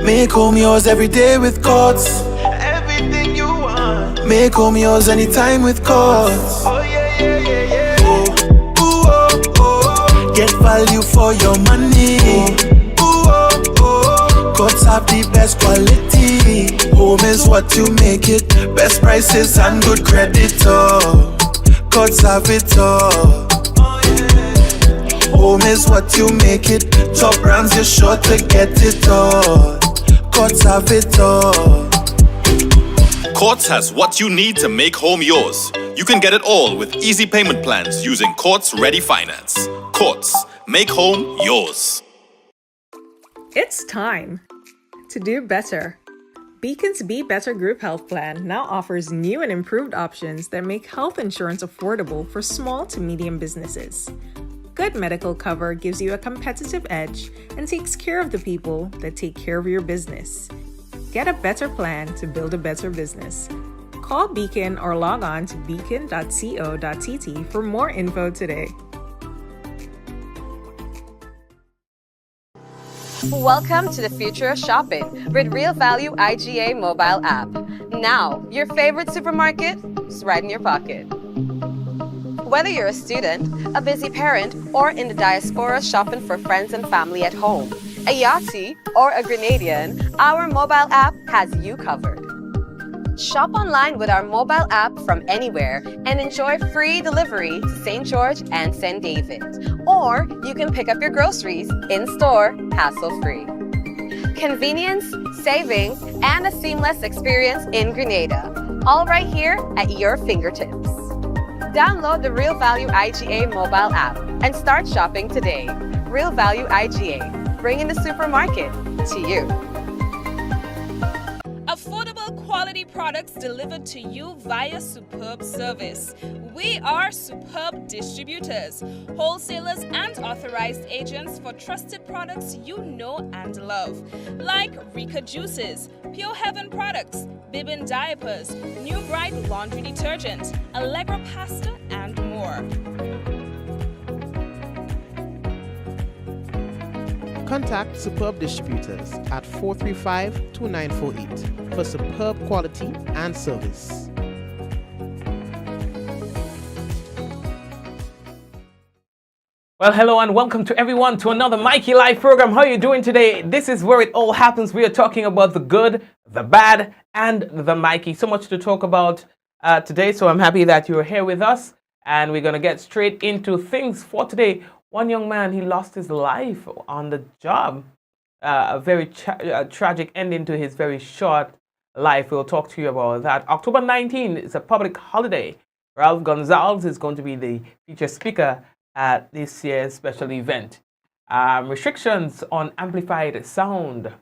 Make home yours every day with Courts. Everything you want. Make home yours anytime with Courts. Oh yeah, yeah, yeah, yeah. Oh, ooh, oh, oh. Get value for your money. Ooh, oh, oh. Courts have the best quality. Home is what you make it. Best prices and good credit. Oh, Courts have it all. Home is what you make it. Top brands, you're sure to get it all. Courts have it all. Courts has what you need to make home yours. You can get it all with easy payment plans using Courts Ready Finance. Courts, make home yours. It's time to do better. Beacon's Be Better Group Health Plan now offers new and improved options that make health insurance affordable for small to medium businesses. Good medical cover gives you a competitive edge and takes care of the people that take care of your business. Get a better plan to build a better business. Call Beacon or log on to beacon.co.tt for more info today. Welcome to the future of shopping with Real Value IGA mobile app. Now, your favorite supermarket is right in your pocket. Whether you're a student, a busy parent, or in the diaspora shopping for friends and family at home, a Yachty, or a Grenadian, our mobile app has you covered. Shop online with our mobile app from anywhere and enjoy free delivery to St. George and St. David. Or you can pick up your groceries in-store, hassle-free. Convenience, savings, and a seamless experience in Grenada. All right here at your fingertips. Download the Real Value IGA mobile app and start shopping today. Real Value IGA, bringing the supermarket to you. Affordable quality products delivered to you via superb service. We are superb distributors, wholesalers and authorized agents for trusted products you know and love, like Rika Juices, Pure Heaven products, Bibbin diapers, New Bright laundry detergent, Allegra pasta, and more. Contact Superb Distributors at 435-2948 for superb quality and service. Well, hello and welcome to everyone to another Mikey Live program. How are you doing today? This is where it all happens. We are talking about the good, the bad, and the Mikey. So much to talk about today, so I'm happy that you're here with us. And we're going to get straight into things for today. One young man, he lost his life on the job. A very tragic ending to his very short life. We'll talk to you about that. October 19 is a public holiday. Ralph Gonzalez is going to be the featured speaker at this year's special event. Restrictions on amplified sound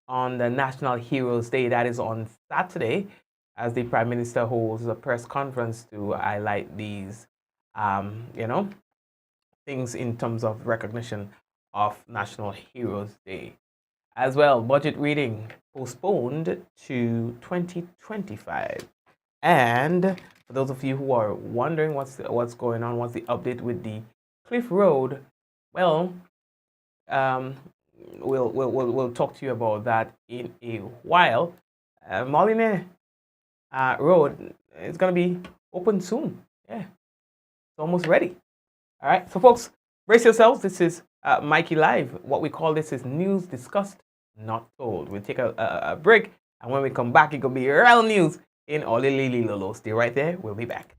on the National Heroes Day, that is on Saturday, as the Prime Minister holds a press conference to highlight these, things in terms of recognition of National Heroes Day. As well, budget reading postponed to 2025. And for those of you who are wondering what's going on, what's the update with the Cliff Road, well, we'll talk to you about that in a while. Moline Road is going to be open soon. Yeah, it's almost ready. All right, so folks, brace yourselves. This is Mikey Live. What we call this is news discussed, not told. We'll take a break, and when we come back, it could be real news in Olilili Lolo. Stay right there. We'll be back.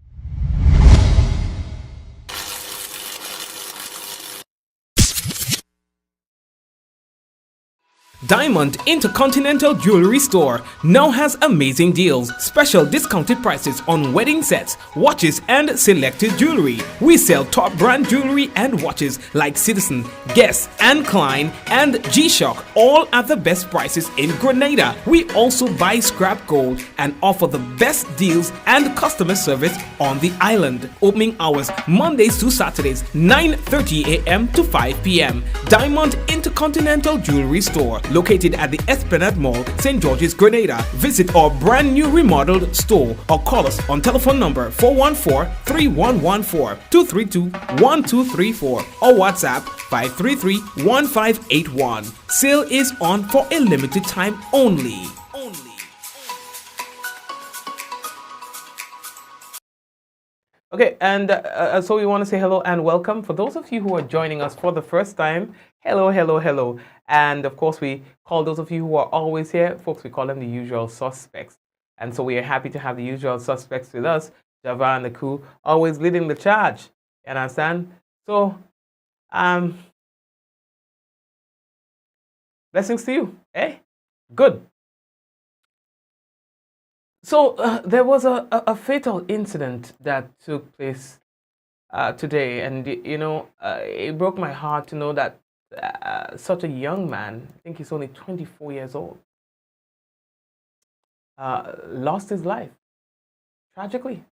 Diamond Intercontinental Jewelry Store now has amazing deals, special discounted prices on wedding sets, watches and selected jewelry. We sell top brand jewelry and watches like Citizen, Guess and Klein and G-Shock, all at the best prices in Grenada. We also buy scrap gold and offer the best deals and customer service on the island. Opening hours Mondays to Saturdays, 9:30 a.m. to 5 p.m. Diamond Intercontinental Jewelry Store, located at the Esplanade Mall, St. George's, Grenada. Visit our brand new remodeled store or call us on telephone number 414-3114-232-1234 or WhatsApp 533-1581. Sale is on for a limited time only. Okay, and so we want to say hello and welcome. For those of you who are joining us for the first time, hello, hello, hello. And of course, we call those of you who are always here, folks, we call them the usual suspects. And so we are happy to have the usual suspects with us, Java and the crew, always leading the charge. You understand? So, blessings to you, eh? Good. So there was a fatal incident that took place today, and it broke my heart to know that such a young man, I think he's only 24 years old, lost his life tragically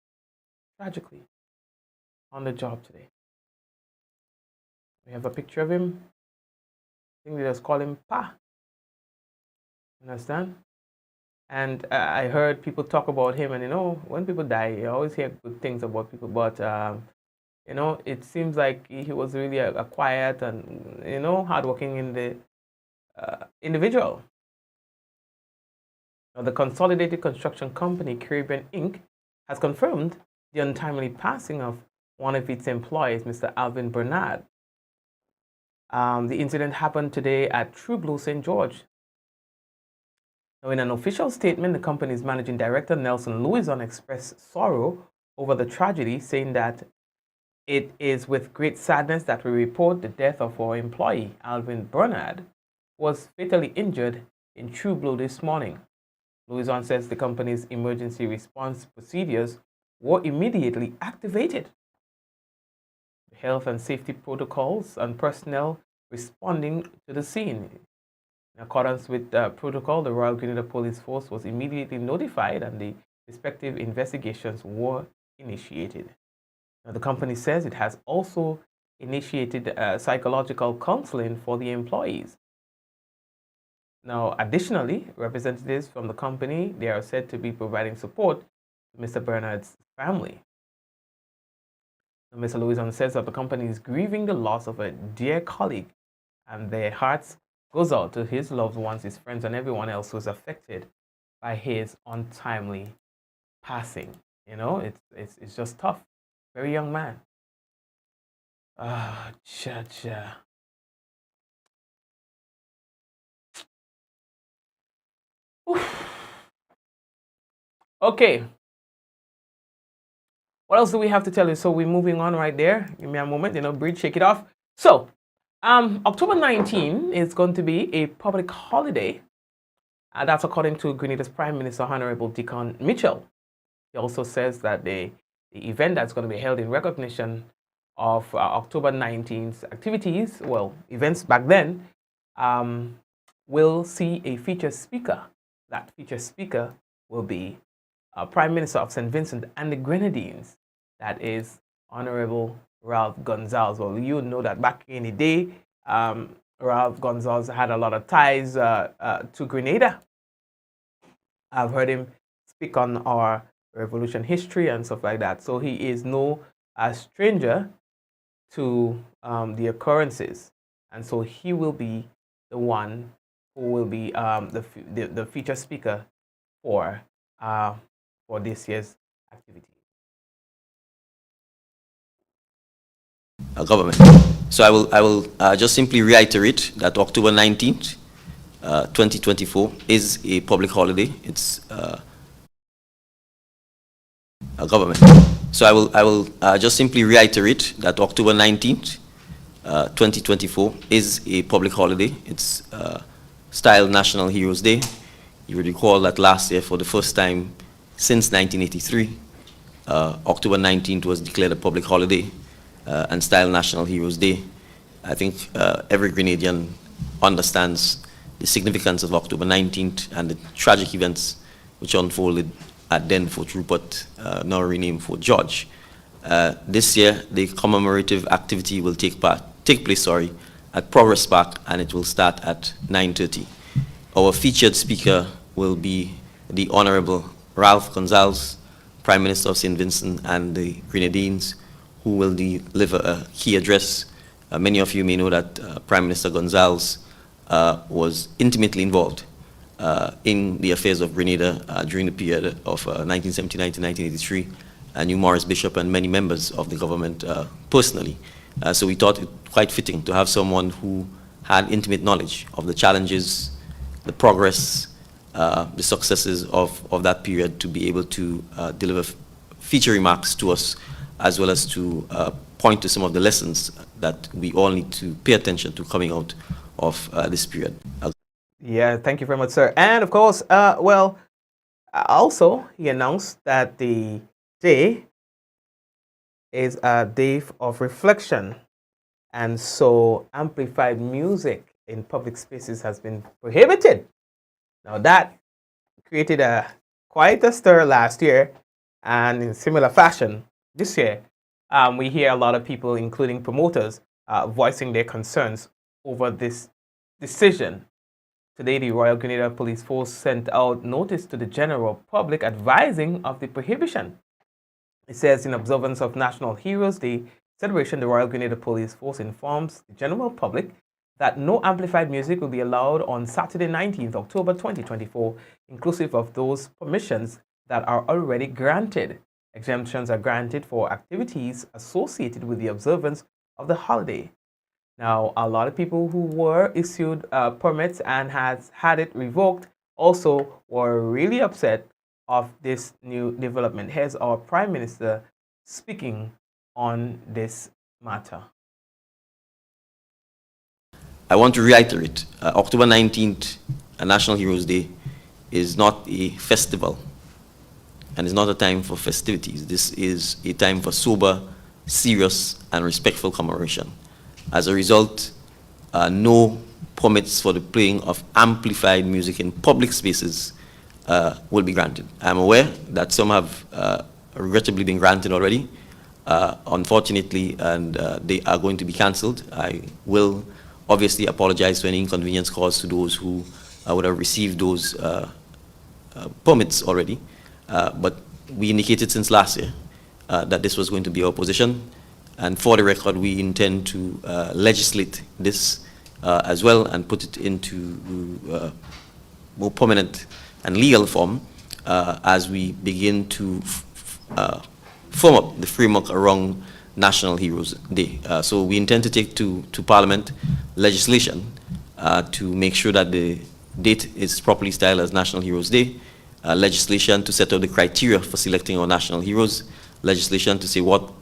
on the job today. We have a picture of him. I think they just call him Pa. Understand? And I heard people talk about him, and when people die, you always hear good things about people. But it seems like he was really a quiet and hardworking individual. Now, the Consolidated Construction Company, Caribbean Inc., has confirmed the untimely passing of one of its employees, Mr. Alvin Bernard. The incident happened today at True Blue St. George. Now, in an official statement, the company's managing director, Nelson Louison, expressed sorrow over the tragedy, saying that it is with great sadness that we report the death of our employee, Alvin Bernard, who was fatally injured in True Blue this morning. Louison says the company's emergency response procedures were immediately activated. The health and safety protocols and personnel responding to the scene. In accordance with the protocol, the Royal Grenada Police Force was immediately notified and the respective investigations were initiated. Now, the company says it has also initiated psychological counseling for the employees. Now, additionally, representatives from the company, they are said to be providing support to Mr. Bernard's family. Now, Mr. Louison says that the company is grieving the loss of a dear colleague, and their hearts goes out to his loved ones, his friends, and everyone else who's affected by his untimely passing. It's just tough. Very young man. Cha. Okay. What else do we have to tell you? So we're moving on right there. Give me a moment, breathe, shake it off. So, October 19 is going to be a public holiday. That's according to Grenada's Prime Minister, Honorable Deacon Mitchell. He also says that the event that's going to be held in recognition of October 19's activities, events back then, will see a featured speaker. That featured speaker will be Prime Minister of St. Vincent and the Grenadines. That is Honorable Ralph Gonzalez. Well, you know that back in the day, Ralph Gonzalez had a lot of ties to Grenada. I've heard him speak on our revolution history and stuff like that. So he is no stranger to the occurrences. And so he will be the one who will be the featured speaker for this year's activity. Government. So I will just simply reiterate that October 19th, 2024 is a public holiday. It's a government. So I will just simply reiterate that October 19th, 2024 is a public holiday. It's styled National Heroes Day. You would recall that last year, for the first time since 1983, October 19th was declared a public holiday and styled National Heroes Day. I think every Grenadian understands the significance of October 19th and the tragic events which unfolded at then Fort Rupert, now renamed Fort George. This year, the commemorative activity will take place at Progress Park, and it will start at 9:30. Our featured speaker will be the Honorable Ralph Gonzalez, Prime Minister of St. Vincent and the Grenadines, who will deliver a key address. Many of you may know that Prime Minister Gonzalez was intimately involved in the affairs of Grenada during the period of 1979 to 1983, and knew Morris Bishop and many members of the government personally. So we thought it quite fitting to have someone who had intimate knowledge of the challenges, the progress, the successes of that period, to be able to deliver feature remarks to us, as well as to point to some of the lessons that we all need to pay attention to coming out of this period. Yeah, thank you very much, sir. And of course, also he announced that the day is a day of reflection, and so amplified music in public spaces has been prohibited. Now that created quite a stir last year, and in similar fashion this year, we hear a lot of people, including promoters, voicing their concerns over this decision. Today, the Royal Grenada Police Force sent out notice to the general public advising of the prohibition. It says, in observance of National Heroes Day celebration, the Royal Grenada Police Force informs the general public that no amplified music will be allowed on Saturday, 19th October 2024, inclusive of those permissions that are already granted. Exemptions are granted for activities associated with the observance of the holiday. Now, a lot of people who were issued permits and has had it revoked also were really upset of this new development. Here's our Prime Minister speaking on this matter. I want to reiterate, October 19th, National Heroes Day, is not a festival, and it's not a time for festivities. This is a time for sober, serious, and respectful commemoration. As a result, no permits for the playing of amplified music in public spaces will be granted. I'm aware that some have regrettably been granted already, unfortunately, and they are going to be cancelled. I will obviously apologize for any inconvenience caused to those who would have received those permits already, but we indicated since last year that this was going to be our position. And for the record, we intend to legislate this as well and put it into more permanent and legal form as we begin to form up the framework around National Heroes Day. So we intend to take to Parliament legislation to make sure that the date is properly styled as National Heroes Day, legislation to set out the criteria for selecting our national heroes, legislation to say what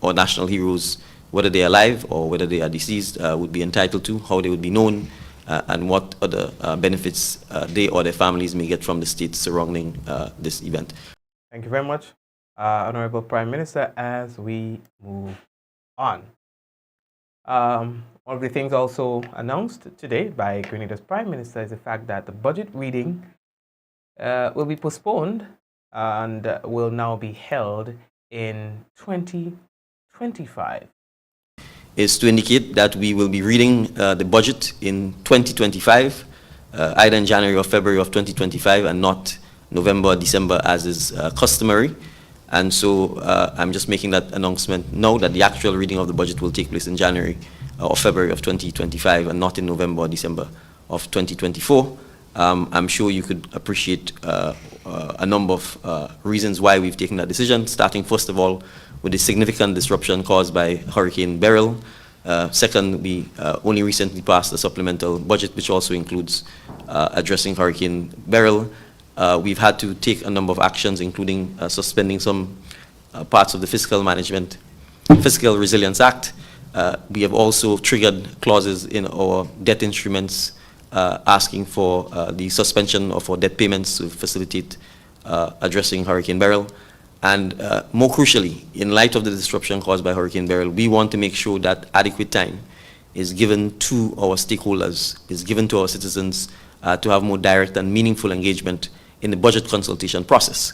our national heroes, whether they are alive or whether they are deceased, would be entitled to, how they would be known, and what other benefits they or their families may get from the state surrounding this event. Thank you very much, Honorable Prime Minister. As we move on, one of the things also announced today by Grenada's Prime Minister is the fact that the budget reading will be postponed and will now be held in 2025. Is to indicate that we will be reading the budget in 2025, either in January or February of 2025, and not November or December as is customary. And so I'm just making that announcement now that the actual reading of the budget will take place in January or February of 2025 and not in November or December of 2024. I'm sure you could appreciate a number of reasons why we've taken that decision, starting first of all with the significant disruption caused by Hurricane Beryl. Second, we only recently passed a supplemental budget which also includes addressing Hurricane Beryl. We've had to take a number of actions, including suspending some parts of the Fiscal Resilience Act. We have also triggered clauses in our debt instruments asking for the suspension of our debt payments to facilitate addressing Hurricane Beryl. And more crucially, in light of the disruption caused by Hurricane Beryl, we want to make sure that adequate time is given to our stakeholders, is given to our citizens to have more direct and meaningful engagement in the budget consultation process,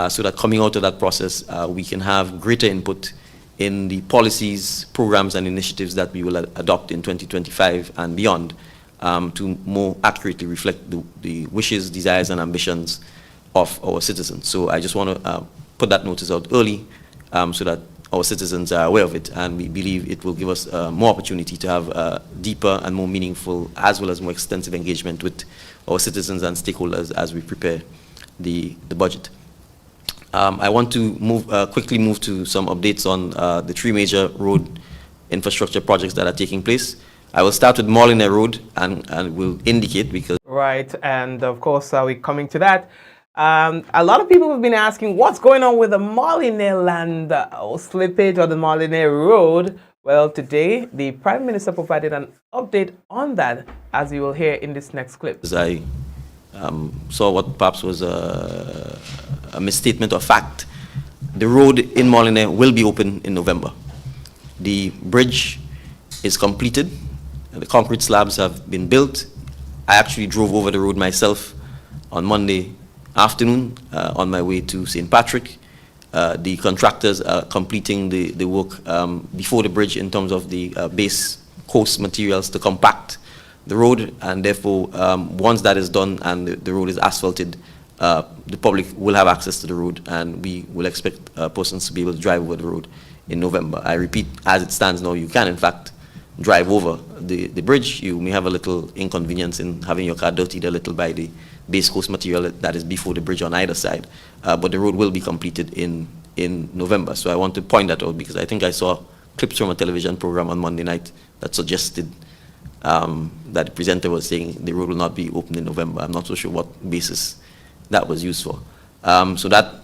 so that coming out of that process, we can have greater input in the policies, programs, and initiatives that we will adopt in 2025 and beyond, to more accurately reflect the wishes, desires, and ambitions of our citizens. So I just want to put that notice out early so that our citizens are aware of it, and we believe it will give us more opportunity to have deeper and more meaningful, as well as more extensive engagement with our citizens and stakeholders as we prepare the budget. I want to quickly move to some updates on the 3 major road infrastructure projects that are taking place. I will start with Molineux Road and will indicate because... Right, and of course, we're coming to that. A lot of people have been asking what's going on with the Molineux land slippage or the Molineux Road. Well, today, the Prime Minister provided an update on that, as you will hear in this next clip. As I saw what perhaps was a misstatement of fact, the road in Molineux will be open in November. The bridge is completed. The concrete slabs have been built. I actually drove over the road myself on Monday afternoon on my way to St. Patrick. The contractors are completing the work before the bridge in terms of the base course materials to compact the road, and therefore once that is done and the road is asphalted, the public will have access to the road, and we will expect persons to be able to drive over the road in November. I repeat, as it stands now, you can in fact drive over the bridge. You may have a little inconvenience in having your car dirtied a little by the base course material that is before the bridge on either side, but the road will be completed in November. So I want to point that out because I think I saw clips from a television program on Monday night that suggested that the presenter was saying the road will not be open in November. I'm not so sure what basis that was used for. So that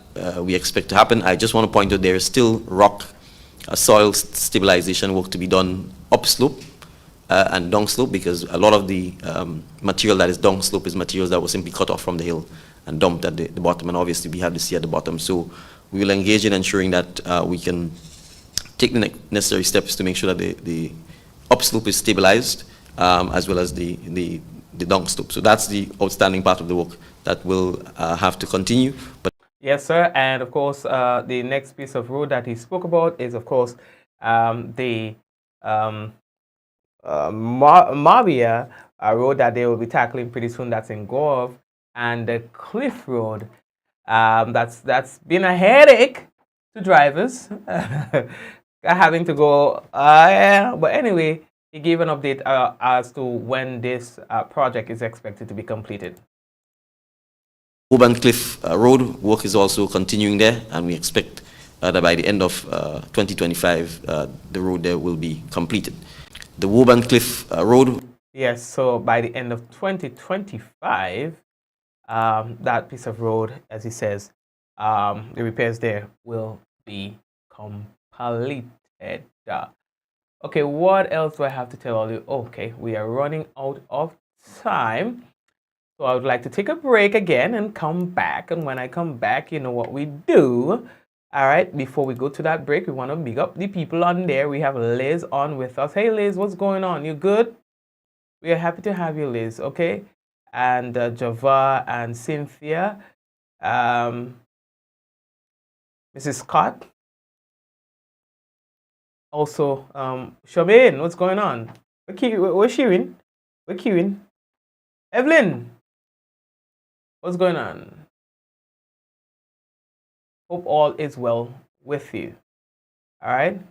we expect to happen. I just want to point out there is still rock soil stabilization work to be done upslope and downslope, because a lot of the material that is downslope is materials that were simply cut off from the hill and dumped at the bottom, and obviously we have the sea at the bottom. So we will engage in ensuring that we can take the necessary steps to make sure that the upslope is stabilized, as well as the downslope. So that's the outstanding part of the work that will have to continue. But yes, sir. And of course, the next piece of road that he spoke about is, of course, the Mavia road that they will be tackling pretty soon. That's in Gove, and the Cliff Road. That's been a headache to drivers, having to go. But anyway, he gave an update as to when this project is expected to be completed. Auburn Cliff Road work is also continuing there, and we expect that by the end of 2025, the road there will be completed. The Woburn Cliff Road. Yes, so by the end of 2025, that piece of road, as he says, the repairs there will be completed. Okay, what else do I have to tell you? Okay, we are running out of time. So I would like to take a break again and come back. And when I come back, you know what we do. All right, before we go to that break, we want to big up the people on there. We have Liz on with us. Hey, Liz, what's going on? You good? We are happy to have you, Liz, okay? And Java and Cynthia. Mrs. Scott. Also, Charmaine, what's going on? We're queuing. We're queuing. Evelyn, what's going on? Hope all is well with you. All right.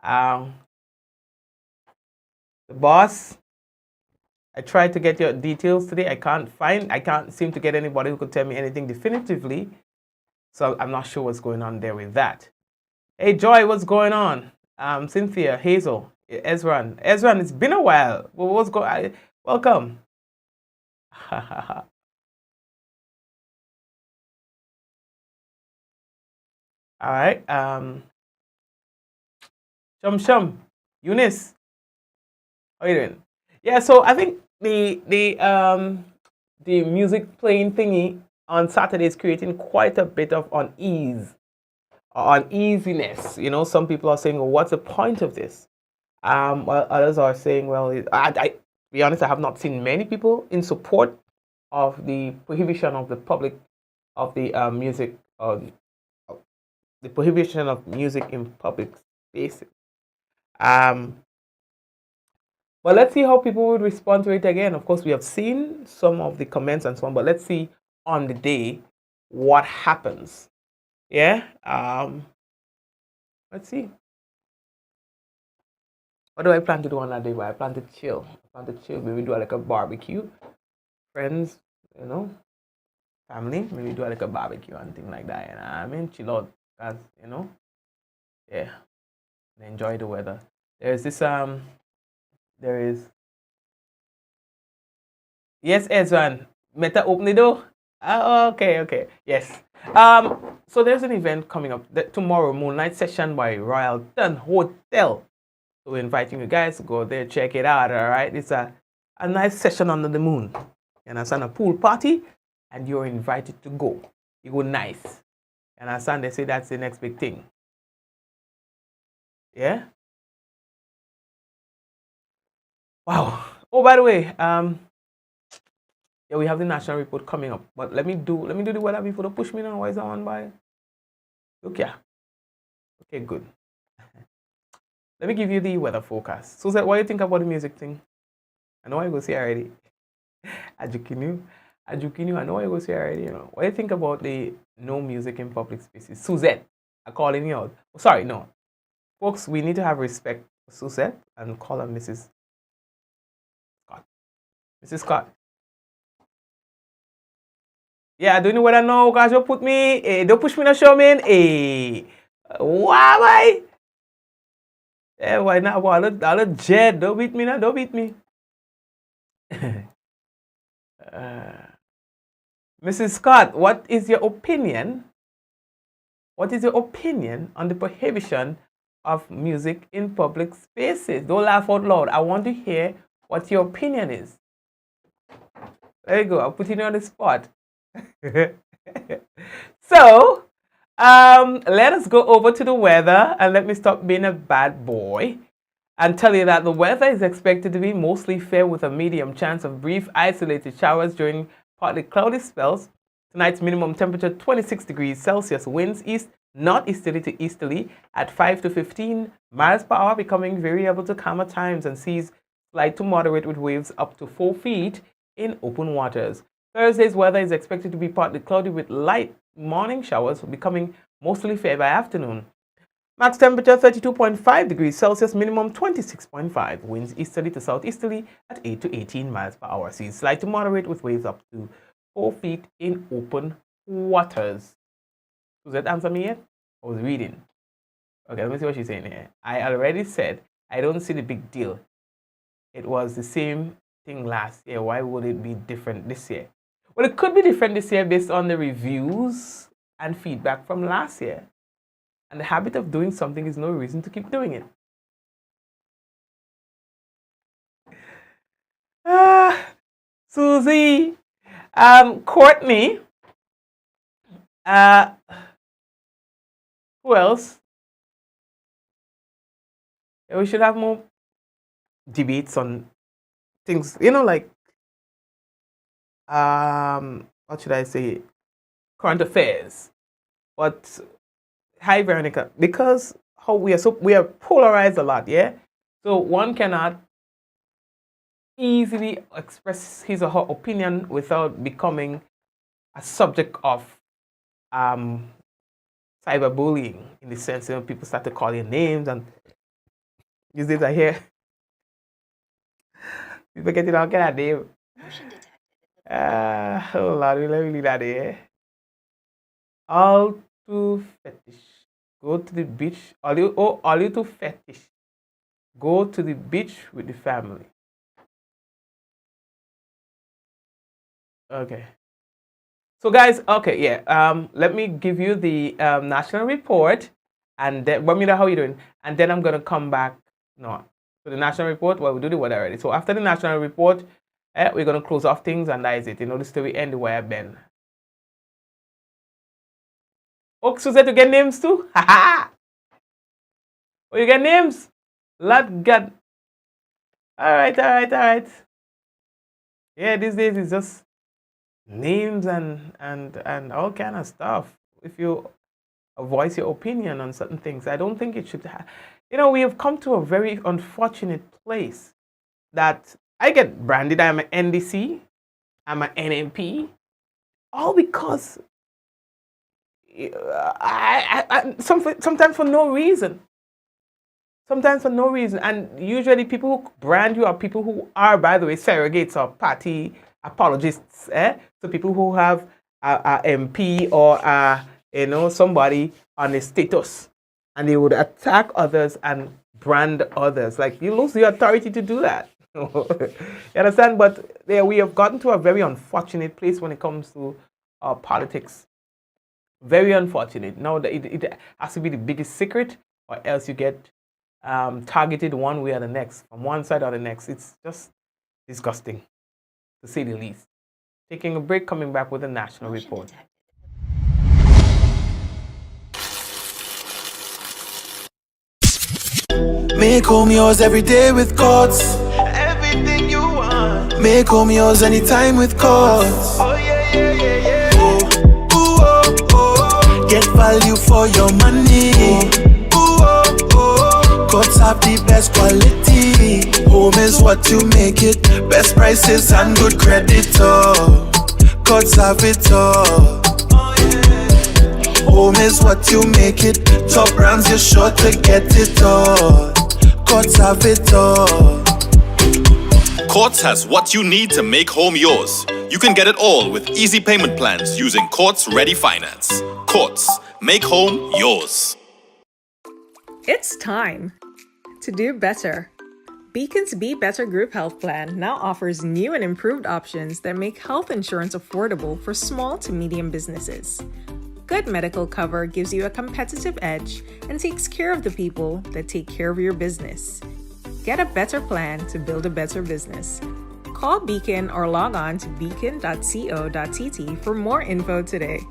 The boss, I tried to get your details today. I can't seem to get anybody who could tell me anything definitively. So I'm not sure what's going on there with that. Hey, Joy, what's going on? Cynthia, Hazel, Ezran, it's been a while. What's going on? Welcome. All right. Shum, Eunice, how you doing? Yeah. So I think the music playing thingy on Saturday is creating quite a bit of uneasiness. You know, some people are saying, "Well, what's the point of this?" While others are saying, "Well, to be honest, I have not seen many people in support of the prohibition of the public of the music." The prohibition of music in public spaces. But let's see how people would respond to it again. Of course, we have seen some of the comments and so on, but let's see on the day what happens. Yeah. Let's see. What do I plan to do on that day? Well, I plan to chill. Maybe do like a barbecue. Friends, family. Maybe do like a barbecue and thing like that. I mean, chill out. Cause yeah. And enjoy the weather. There's this there is. Yes, Ezran. Meta open the door. Okay. Yes. So there's an event coming up tomorrow, Moonlight Session by Royalton Hotel. So we're inviting you guys to go there, check it out, all right? It's a nice session under the moon. And it's on a pool party, and you're invited to go. You go nice. And they say that's the next big thing. Yeah? Wow. Oh, by the way, yeah, we have the national report coming up. But let me do the weather before they push me now. Why is that on by? Okay. Okay, good. Let me give you the weather forecast. So, what do you think about the music thing? I know I go see already. Ajukinu, I know I go see already. What do you think about the no music in public spaces? Suzette, I'm calling you out. Oh, sorry, no. Folks, we need to have respect for Suzette and call her Mrs. Scott. Mrs. Scott. Yeah, I don't know what I know, guys. You put me, don't push me to show me. Why? Yeah, why not? Well, I'll jet. Don't beat me now. Don't beat me. Mrs. Scott, what is your opinion? What is your opinion on the prohibition of music in public spaces? Don't laugh out loud. I want to hear what your opinion is. There you go. I'll put you on the spot. So, let us go over to the weather, and let me stop being a bad boy and tell you that the weather is expected to be mostly fair with a medium chance of brief isolated showers during partly cloudy spells. Tonight's minimum temperature 26 degrees Celsius, winds east northeasterly to easterly at 5 to 15 miles per hour, becoming variable to calmer times, and seas light to moderate with waves up to 4 feet in open waters. Thursday's weather is expected to be partly cloudy with light morning showers, becoming mostly fair by afternoon. Max temperature 32.5 degrees Celsius, minimum 26.5. Winds easterly to southeasterly at 8 to 18 miles per hour. Seas slight to moderate with waves up to 4 feet in open waters. Does that answer me yet? I was reading. Okay, let me see what she's saying here. I already said I don't see the big deal. It was the same thing last year. Why would it be different this year? Well, it could be different this year based on the reviews and feedback from last year. And the habit of doing something is no reason to keep doing it. Susie, Courtney, who else? Yeah, we should have more debates on things, like, what should I say? Current affairs. But hi, Veronica, because how we are polarized a lot, yeah? So one cannot easily express his or her opinion without becoming a subject of cyberbullying, in the sense that people start to call you names, and these days I hear people getting all kind of name. Oh Lord, let me leave that here. All too fetish. Go to the beach. All you too fetish. Go to the beach with the family. Okay. So guys, okay, yeah. Let me give you the national report, and then let me know how you're doing, and then I'm gonna come back. No, so the national report. Well, we do the weather already. So after the national report, we're gonna close off things, and that is it. This story end the way I've been. Oh, Suzette, you get names too? Ha! Oh, you get names? Lord God. All right. Yeah, these days it's just names and all kind of stuff. If you voice your opinion on certain things, I don't think it should. We have come to a very unfortunate place that I get branded. I'm an NDC, I'm an NMP, all because sometimes for no reason. Sometimes for no reason. And usually people who brand you are people who are, by the way, surrogates or party apologists. So people who have a MP or somebody on a status, and they would attack others and brand others. Like, you lose the authority to do that. You understand? But we have gotten to a very unfortunate place when it comes to politics. Very unfortunate. Now it has to be the biggest secret, or else you get targeted one way or the next, from one side or the next. It's just disgusting, to say the least. Taking a break, coming back with a national report. Make home yours every day with Courts. Everything you want. Make home yours anytime with Courts. Oh yeah, yeah, yeah, yeah. Get value for your money. Courts have the best quality. Home is what you make it. Best prices and good credit. Courts have it all. Home is what you make it. Top brands, you're sure to get it all. Courts have it all. Courts has what you need to make home yours. You can get it all with easy payment plans using Courts Ready Finance. Courts, make home yours. It's time to do better. Beacon's Be Better Group Health Plan now offers new and improved options that make health insurance affordable for small to medium businesses. Good medical cover gives you a competitive edge and takes care of the people that take care of your business. Get a better plan to build a better business. Call Beacon or log on to beacon.co.tt for more info today.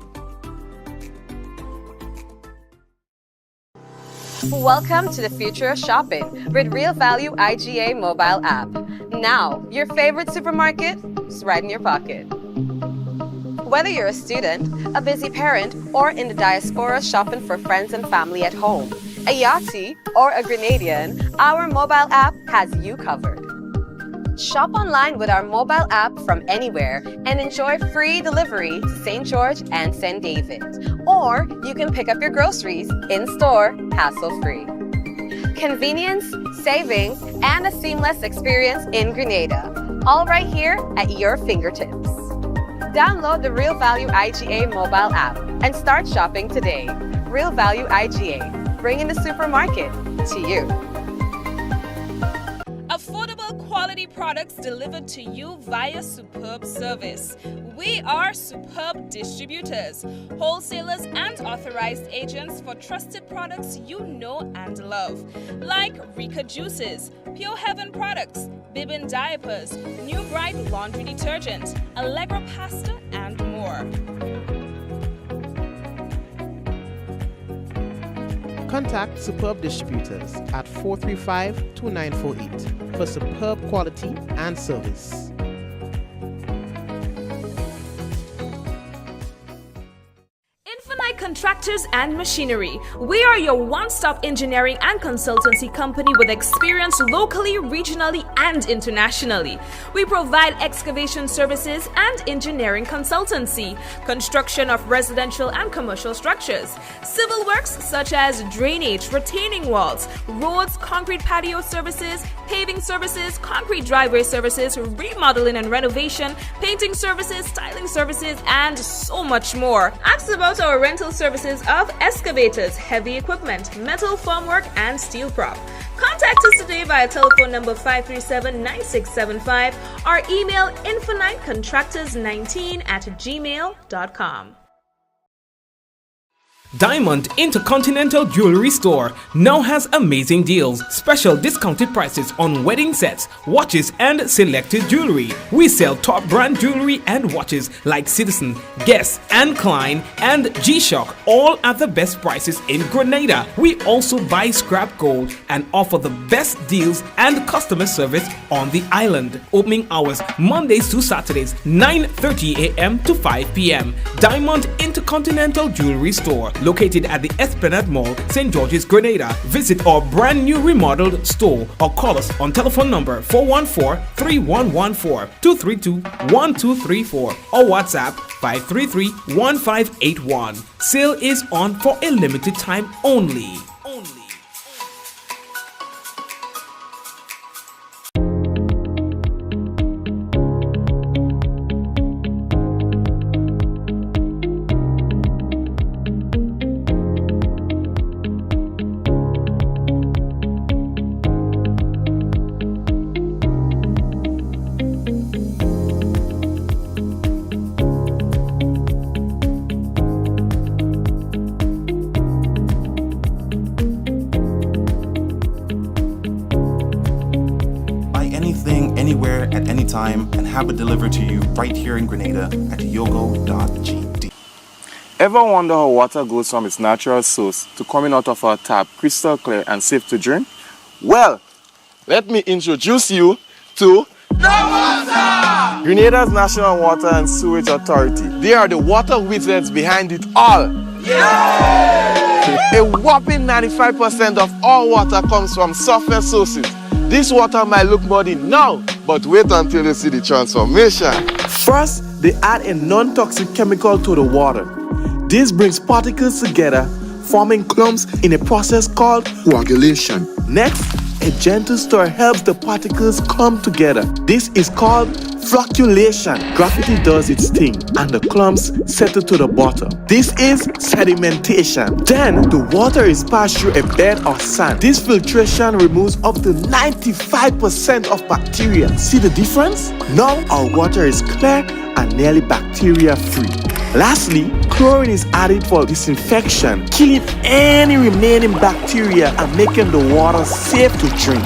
Welcome to the future of shopping with Real Value IGA mobile app. Now, your favorite supermarket is right in your pocket. Whether you're a student, a busy parent, or in the diaspora shopping for friends and family at home, a Yachty, or a Grenadian, our mobile app has you covered. Shop online with our mobile app from anywhere and enjoy free delivery to St. George and St. David. Or you can pick up your groceries in-store, hassle-free. Convenience, savings, and a seamless experience in Grenada. All right here at your fingertips. Download the Real Value IGA mobile app and start shopping today. Real Value IGA, bringing the supermarket to you. Affordable quality products delivered to you via superb service. We are superb distributors, wholesalers and authorized agents for trusted products you know and love. Like Rika Juices, Pure Heaven products, Bibin diapers, New Bright laundry detergent, Allegra pasta and more. Contact Superb Distributors at 435-2948 for superb quality and service. Infinite Contractors and Machinery. We are your one-stop engineering and consultancy company with experience locally, regionally, and internationally. We provide excavation services and engineering consultancy, construction of residential and commercial structures, civil works such as drainage, retaining walls, roads, concrete patio services, paving services, concrete driveway services, remodeling and renovation, painting services, styling services, and so much more. Ask about our rental services of excavators, heavy equipment, metal formwork, and steel prop. Contact us today via telephone number 537-9675 or email infinitecontractors19@gmail.com. Diamond Intercontinental Jewelry Store now has amazing deals, special discounted prices on wedding sets, watches, and selected jewelry. We sell top brand jewelry and watches like Citizen, Guess, and Klein, and G-Shock, all at the best prices in Grenada. We also buy scrap gold and offer the best deals and customer service on the island. Opening hours Mondays to Saturdays, 9:30 a.m. to 5 p.m. Diamond Intercontinental Jewelry Store, located at the Esplanade Mall, St. George's, Grenada. Visit our brand new remodeled store or call us on telephone number 414-3114, 232-1234 or WhatsApp 533-1581. Sale is on for a limited time only. Anywhere at any time and have it delivered to you right here in Grenada at yogo.gd. Ever wonder how water goes from its natural source to coming out of our tap crystal clear and safe to drink? Well, let me introduce you to Grenada's National Water and Sewage Authority. They are the water wizards behind it all. A whopping 95% of all water comes from surface sources. This water might look muddy now, but wait until you see the transformation. First, they add a non-toxic chemical to the water. This brings particles together, forming clumps in a process called coagulation. Next, a gentle stir helps the particles come together. This is called flocculation. Gravity does its thing and the clumps settle to the bottom. This is sedimentation. Then the water is passed through a bed of sand. This filtration removes up to 95% of bacteria. See the difference? Now our water is clear and nearly bacteria free. Lastly, chlorine is added for disinfection, killing any remaining bacteria and making the water safe to drink.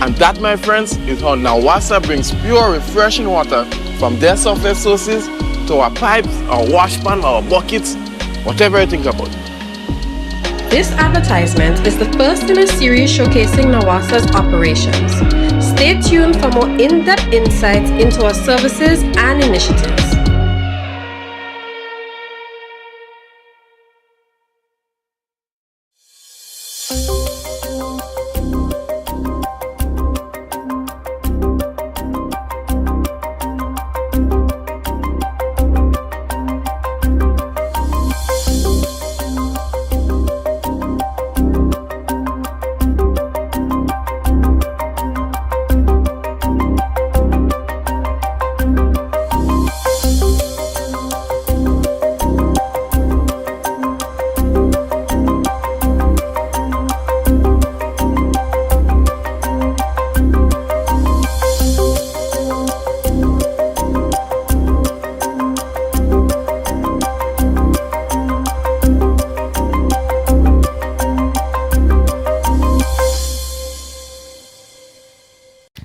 And that, my friends, is how Nawasa brings pure, refreshing water from their surface sources to our pipes, our washpan, our buckets, whatever you think about. This advertisement is the first in a series showcasing Nawasa's operations. Stay tuned for more in-depth insights into our services and initiatives.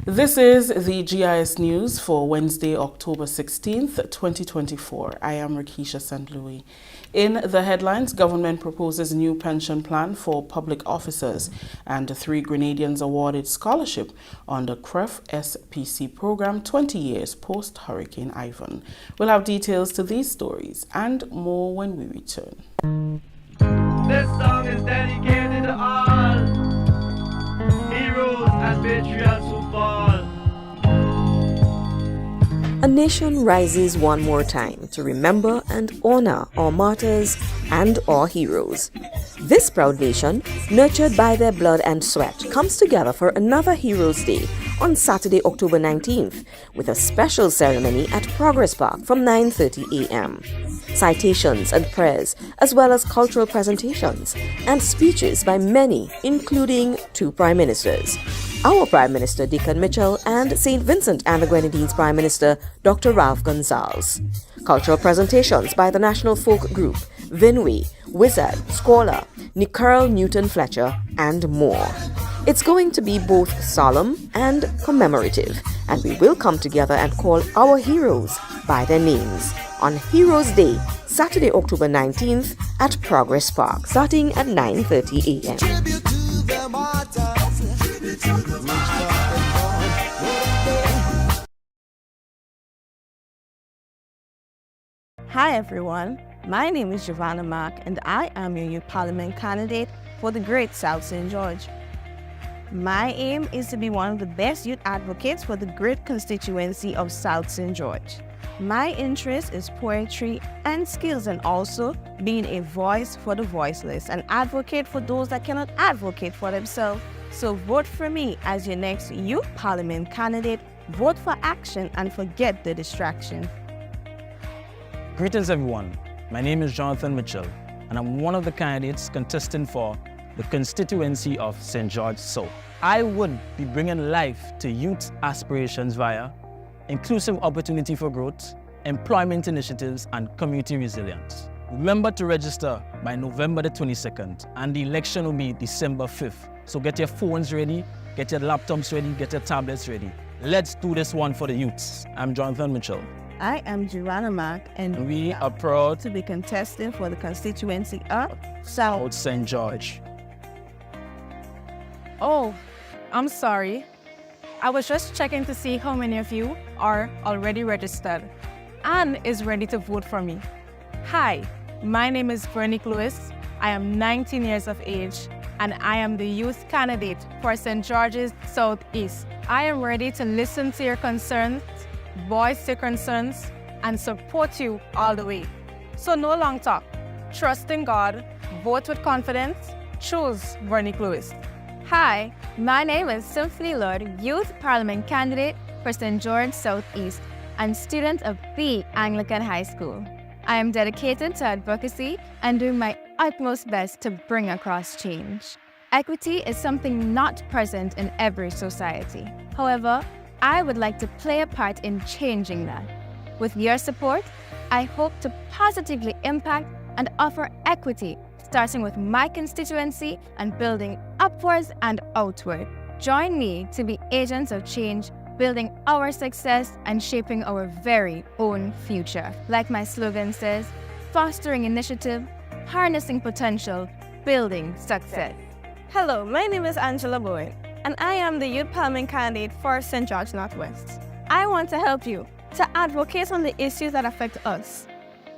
This is the GIS News for Wednesday, October 16th, 2024. I am Rakisha St. Louis. In the headlines, government proposes new pension plan for public officers, and 3 Grenadians awarded scholarship on the CREF SPC program 20 years post-Hurricane Ivan. We'll have details to these stories and more when we return. This song is dedicated to all heroes and patriots who fall. A nation rises one more time to remember and honor our martyrs and our heroes. This proud nation, nurtured by their blood and sweat, comes together for another Heroes Day on Saturday, October 19th, with a special ceremony at Progress Park from 9:30 a.m. Citations and prayers, as well as cultural presentations and speeches by many, including 2 Prime Ministers. Our Prime Minister, Deacon Mitchell, and St. Vincent and the Grenadines Prime Minister, Dr. Ralph Gonzalez. Cultural presentations by the National Folk Group, Vinway, Wizard, Scholar, Nicole Newton Fletcher, and more. It's going to be both solemn and commemorative, and we will come together and call our heroes by their names on Heroes Day, Saturday, October 19th at Progress Park, starting at 9:30 a.m. Hi everyone, my name is Giovanna Mark and I am your Youth Parliament candidate for the great South St. George. My aim is to be one of the best youth advocates for the great constituency of South St. George. My interest is poetry and skills, and also being a voice for the voiceless, an advocate for those that cannot advocate for themselves. So vote for me as your next Youth Parliament candidate. Vote for action and forget the distraction. Greetings everyone, my name is Jonathan Mitchell and I'm one of the candidates contesting for the constituency of St. George South. I would be bringing life to youth aspirations via inclusive opportunity for growth, employment initiatives, and community resilience. Remember to register by November the 22nd, and the election will be December 5th. So get your phones ready, get your laptops ready, get your tablets ready. Let's do this one for the youths. I'm Jonathan Mitchell. I am Giovanna Mark and we are proud to be contesting for the constituency of South St. George. Oh, I'm sorry. I was just checking to see how many of you are already registered and is ready to vote for me. Hi, my name is Veronique Lewis. I am 19 years of age and I am the youth candidate for St. George's Southeast. I am ready to listen to your concerns, voice your concerns, and support you all the way. So no long talk. Trust in God, vote with confidence, choose Veronique Lewis. Hi, my name is Symphony Lord, Youth Parliament candidate for St. George Southeast and student of the Anglican High School. I am dedicated to advocacy and doing my utmost best to bring across change. Equity is something not present in every society. However, I would like to play a part in changing that. With your support, I hope to positively impact and offer equity, starting with my constituency and building upwards and outward. Join me to be agents of change, building our success and shaping our very own future. Like my slogan says, fostering initiative, harnessing potential, building success. Hello, my name is Angela Bowen and I am the Youth Parliament candidate for St. George Northwest. I want to help you to advocate on the issues that affect us,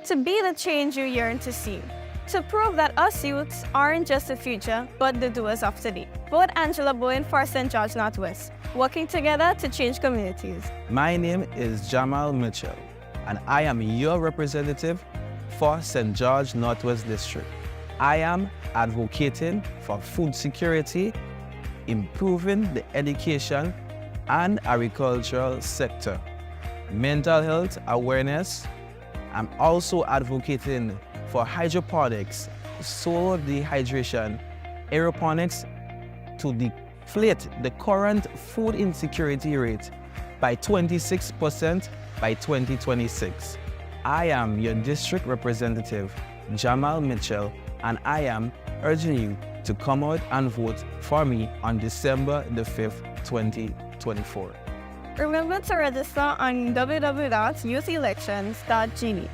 to be the change you yearn to see, to prove that us youths aren't just the future, but the doers of today. Vote Angela Bowen for St. George Northwest, working together to change communities. My name is Jamal Mitchell, and I am your representative for St. George Northwest District. I am advocating for food security, improving the education and agricultural sector, mental health awareness. I'm also advocating for hydroponics, solar dehydration, aeroponics to deflate the current food insecurity rate by 26% by 2026. I am your district representative, Jamal Mitchell, and I am urging you to come out and vote for me on December the 5th, 2024. Remember to register on www.youthelections.gd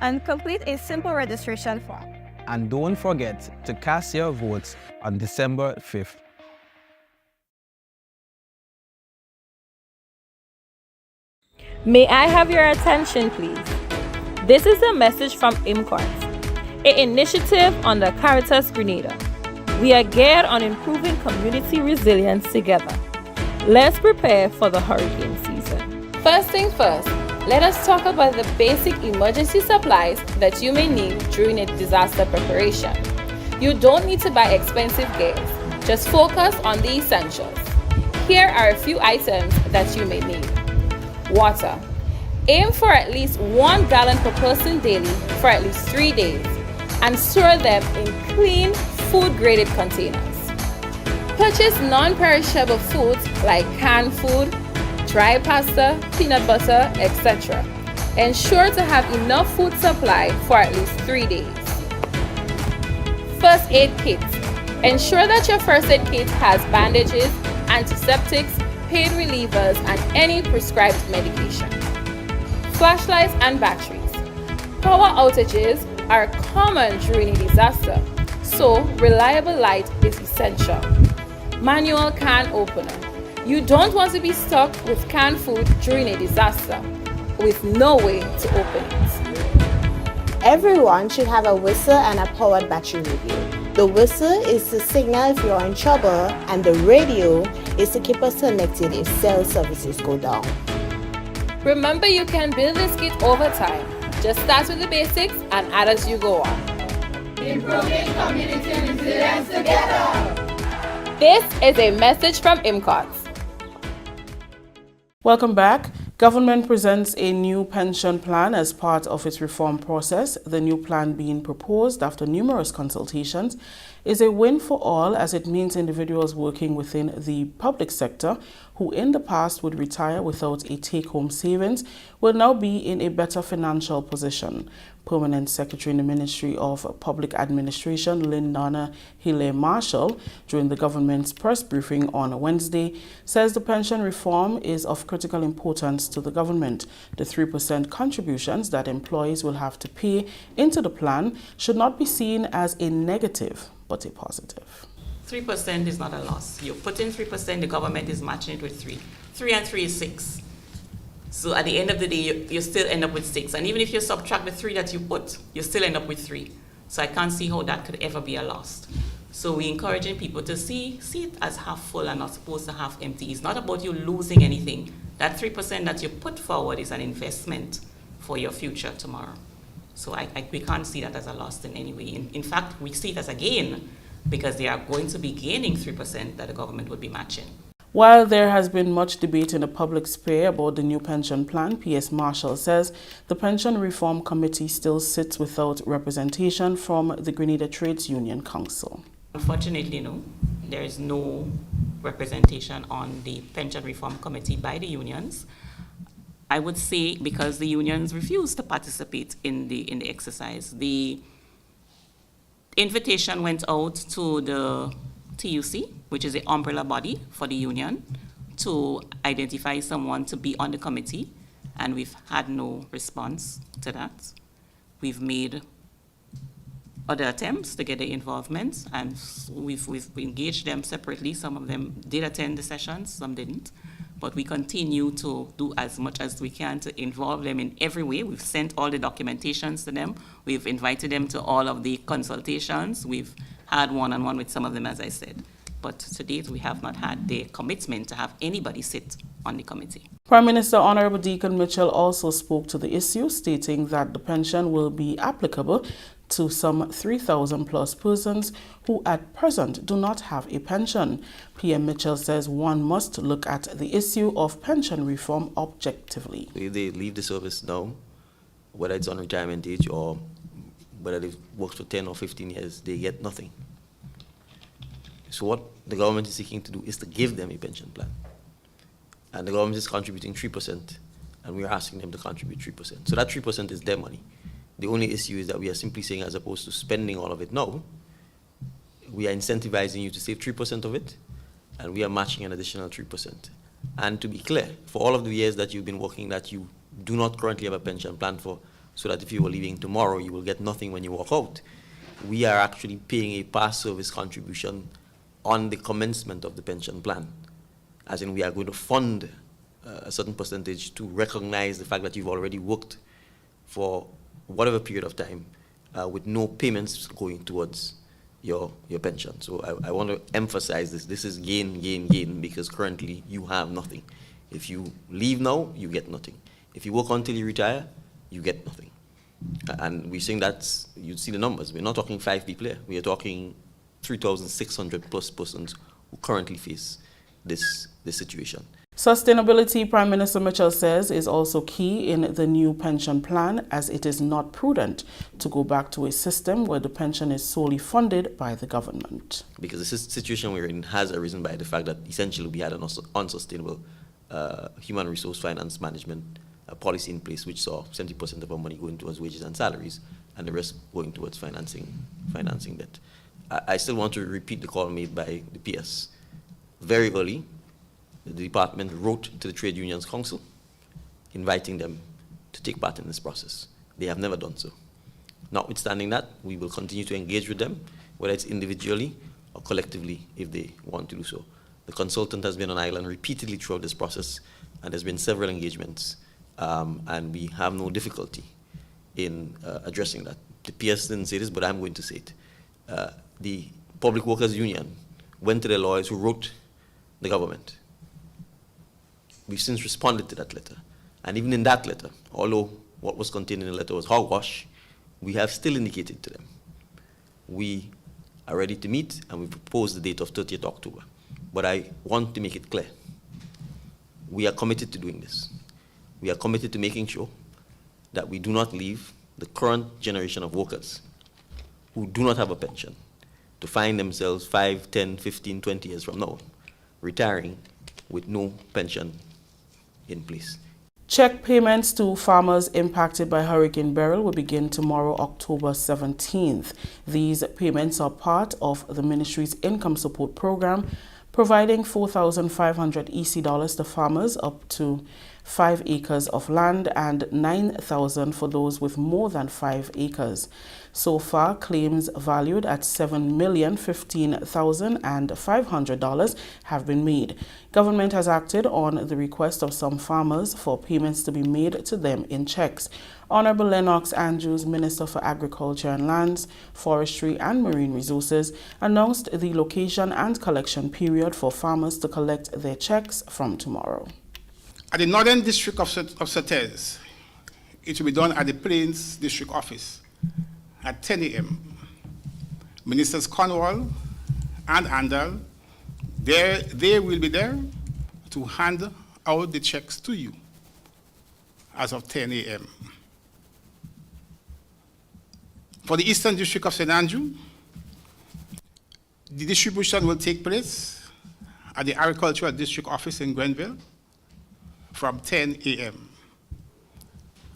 and complete a simple registration form. And don't forget to cast your votes on December 5th. May I have your attention, please? This is a message from IMCORT, an initiative under Caritas Grenada. We are geared on improving community resilience together. Let's prepare for the hurricane season. First thing first, let us talk about the basic emergency supplies that you may need during a disaster preparation. You don't need to buy expensive gear, just focus on the essentials. Here are a few items that you may need. Water. Aim for at least 1 gallon per person daily for at least 3 days and store them in clean, food-graded containers. Purchase non-perishable foods like canned food, dry pasta, peanut butter, etc. Ensure to have enough food supply for at least 3 days. First aid kit. Ensure that your first aid kit has bandages, antiseptics, pain relievers, and any prescribed medication. Flashlights and batteries. Power outages are common during a disaster, so reliable light is essential. Manual can opener. You don't want to be stuck with canned food during a disaster with no way to open it. Everyone should have a whistle and a powered battery with you. The whistle is to signal if you're in trouble, and the radio is to keep us connected if cell services go down. Remember, you can build this kit over time. Just start with the basics and add as you go on. Improving community resilience together. This is a message from IMCOTS. Welcome back. Government presents a new pension plan as part of its reform process. The new plan being proposed after numerous consultations is a win for all, as it means individuals working within the public sector who in the past would retire without a take-home savings will now be in a better financial position. Permanent Secretary in the Ministry of Public Administration, Lindana Hile Marshall, during the government's press briefing on Wednesday, says the pension reform is of critical importance to the government. The 3% contributions that employees will have to pay into the plan should not be seen as a negative, but a positive. 3% is not a loss. You put in 3%, the government is matching it with 3. 3 and 3 is 6. So at the end of the day, you still end up with 6. And even if you subtract the 3 that you put, you still end up with 3. So I can't see how that could ever be a loss. So we're encouraging people to see it as half full and not supposed to half empty. It's not about you losing anything. That 3% that you put forward is an investment for your future tomorrow. So we can't see that as a loss in any way. In fact, we see it as a gain, because they are going to be gaining 3% that the government would be matching. While there has been much debate in the public sphere about the new pension plan, P.S. Marshall says the Pension Reform Committee still sits without representation from the Grenada Trades Union Council. Unfortunately, no. There is no representation on the Pension Reform Committee by the unions. I would say because the unions refused to participate in the exercise. The invitation went out to the TUC, which is the umbrella body for the union, to identify someone to be on the committee, and we've had no response to that. We've made other attempts to get their involvement, and we've engaged them separately. Some of them did attend the sessions, some didn't. But we continue to do as much as we can to involve them in every way. We've sent all the documentations to them. We've invited them to all of the consultations. We've had one-on-one with some of them, as I said. But to date, we have not had the commitment to have anybody sit on the committee. Prime Minister Honorable Deacon Mitchell also spoke to the issue, stating that the pension will be applicable to some 3,000 plus persons who at present do not have a pension. PM Mitchell says one must look at the issue of pension reform objectively. If they leave the service now, whether it's on retirement age or whether they've worked for 10 or 15 years, they get nothing. So what the government is seeking to do is to give them a pension plan. And the government is contributing 3%, and we're asking them to contribute 3%. So that 3% is their money. The only issue is that we are simply saying, as opposed to spending all of it now, we are incentivizing you to save 3% of it, and we are matching an additional 3%. And to be clear, for all of the years that you've been working that you do not currently have a pension plan for, so that if you were leaving tomorrow, you will get nothing when you walk out, we are actually paying a past service contribution on the commencement of the pension plan. As in, we are going to fund a certain percentage to recognize the fact that you've already worked for whatever period of time with no payments going towards your pension. So I want to emphasize this. This is gain, gain, gain, because currently you have nothing. If you leave now, you get nothing. If you work until you retire, you get nothing. And we're saying that, you see the numbers. We're not talking 5 people here. We are talking 3,600 plus persons who currently face this situation. Sustainability, Prime Minister Mitchell says, is also key in the new pension plan, as it is not prudent to go back to a system where the pension is solely funded by the government. Because the situation we're in has arisen by the fact that essentially we had an unsustainable human resource finance management policy in place, which saw 70% of our money going towards wages and salaries, and the rest going towards financing debt. I still want to repeat the call made by the PS. Very early, the department wrote to the Trade Unions Council, inviting them to take part in this process. They have never done so. Notwithstanding that, we will continue to engage with them, whether it's individually or collectively, if they want to do so. The consultant has been on island repeatedly throughout this process, and there's been several engagements, and we have no difficulty in addressing that. The PS didn't say this, but I'm going to say it. The Public Workers Union went to the lawyers who wrote the government. We've since responded to that letter. And even in that letter, although what was contained in the letter was hogwash, we have still indicated to them we are ready to meet, and we proposed the date of 30th October. But I want to make it clear. We are committed to doing this. We are committed to making sure that we do not leave the current generation of workers who do not have a pension to find themselves 5, 10, 15, 20 years from now retiring with no pension in place. Check payments to farmers impacted by Hurricane Beryl will begin tomorrow, October 17th. These payments are part of the ministry's income support program, providing 4,500 EC dollars to farmers up to 5 acres of land and 9,000 for those with more than 5 acres. So far, claims valued at $7,015,500 have been made. Government has acted on the request of some farmers for payments to be made to them in checks. Honorable Lennox Andrews, Minister for Agriculture and Lands, Forestry and Marine Resources, announced the location and collection period for farmers to collect their checks from tomorrow. At the Northern District of Sautez, it will be done at the Plains District Office at 10 a.m. Ministers Cornwall and Andal, they will be there to hand out the checks to you as of 10 a.m. For the Eastern District of St. Andrew, the distribution will take place at the Agricultural District Office in Grenville from 10 a.m.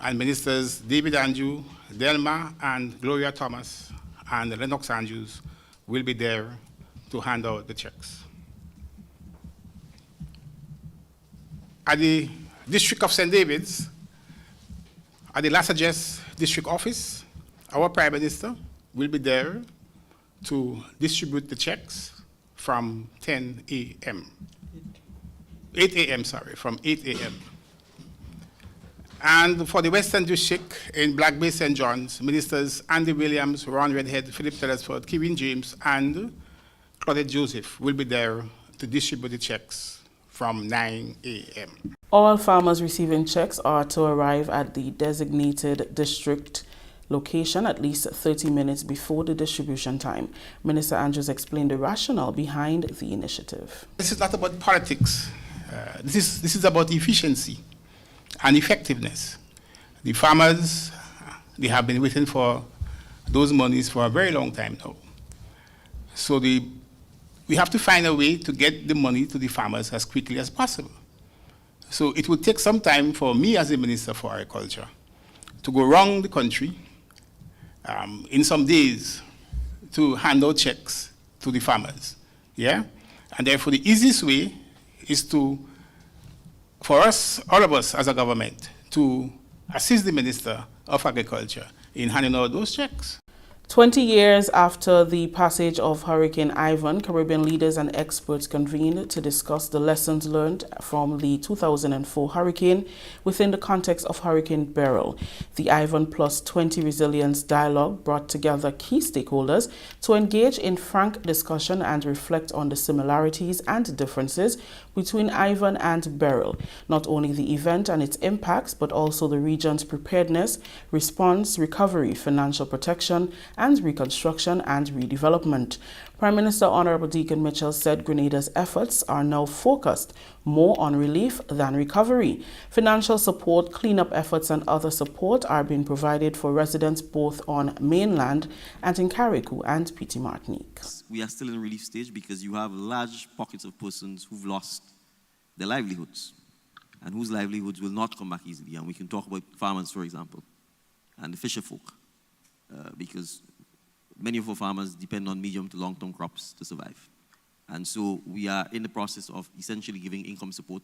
And Ministers David Andrew, Delma and Gloria Thomas and Lennox Andrews will be there to hand out the checks. At the District of St. David's, at the Lassages District Office, our Prime Minister will be there to distribute the checks from 10 a.m. 8 a.m., from 8 a.m. And for the Western District in Black Bay St. John's, Ministers Andy Williams, Ron Redhead, Philip Telesford, Kevin James, and Claudette Joseph will be there to distribute the checks from 9 a.m. All farmers receiving checks are to arrive at the designated district location at least 30 minutes before the distribution time. Minister Andrews explained the rationale behind the initiative. This is not about politics. This is about efficiency and effectiveness. The farmers, they have been waiting for those monies for a very long time now. So we have to find a way to get the money to the farmers as quickly as possible. So it will take some time for me as a Minister for Agriculture to go around the country in some days to hand out checks to the farmers, yeah? And therefore the easiest way is for us, all of us as a government, to assist the Minister of Agriculture in handing out those checks. 20 years after the passage of Hurricane Ivan, Caribbean leaders and experts convened to discuss the lessons learned from the 2004 hurricane within the context of Hurricane Beryl. The Ivan Plus 20 Resilience Dialogue brought together key stakeholders to engage in frank discussion and reflect on the similarities and differences between Ivan and Beryl, not only the event and its impacts, but also the region's preparedness, response, recovery, financial protection, and reconstruction and redevelopment. Prime Minister Honorable Deacon Mitchell said Grenada's efforts are now focused more on relief than recovery. Financial support, cleanup efforts, and other support are being provided for residents both on mainland and in Carriacou and Petit Martinique. We are still in the relief stage because you have large pockets of persons who've lost their livelihoods and whose livelihoods will not come back easily. And we can talk about farmers, for example, and the fisher folk. Because many of our farmers depend on medium to long-term crops to survive. And so we are in the process of essentially giving income support,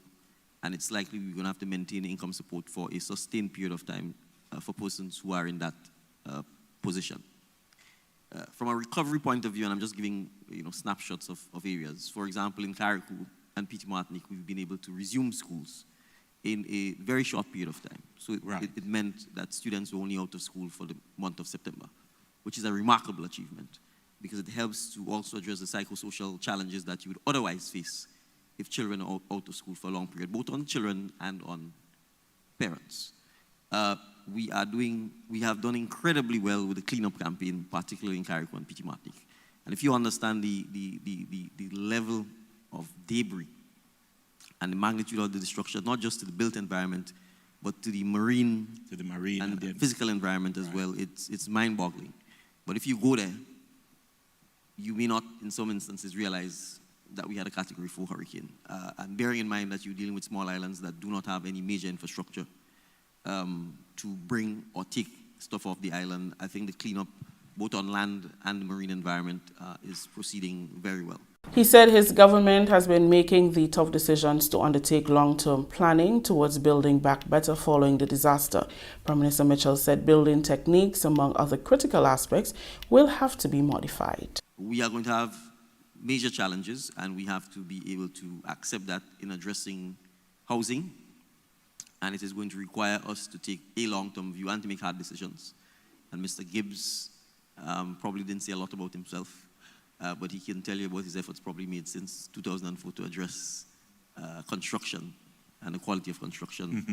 and it's likely we're going to have to maintain income support for a sustained period of time for persons who are in that position. From a recovery point of view, and I'm just giving snapshots of areas. For example, in Carriacou and Petit Martinique, we've been able to resume schools in a very short period of time. So it meant that students were only out of school for the month of September, which is a remarkable achievement because it helps to also address the psychosocial challenges that you would otherwise face if children are out of school for a long period, both on children and on parents. We have done incredibly well with the cleanup campaign, particularly in Carriacou and Petit Martinique. And if you understand the level of debris and the magnitude of the destruction, not just to the built environment, but to the marine and the physical environment as well, it's mind-boggling. But if you go there, you may not, in some instances, realize that we had a Category 4 hurricane. And bearing in mind that you're dealing with small islands that do not have any major infrastructure to bring or take stuff off the island, I think the cleanup, both on land and the marine environment, is proceeding very well. He said his government has been making the tough decisions to undertake long-term planning towards building back better following the disaster. Prime Minister Mitchell said building techniques, among other critical aspects, will have to be modified. We are going to have major challenges, and we have to be able to accept that in addressing housing, and it is going to require us to take a long-term view and to make hard decisions. And Mr. Gibbs probably didn't say a lot about himself, but he can tell you about his efforts probably made since 2004 to address construction and the quality of construction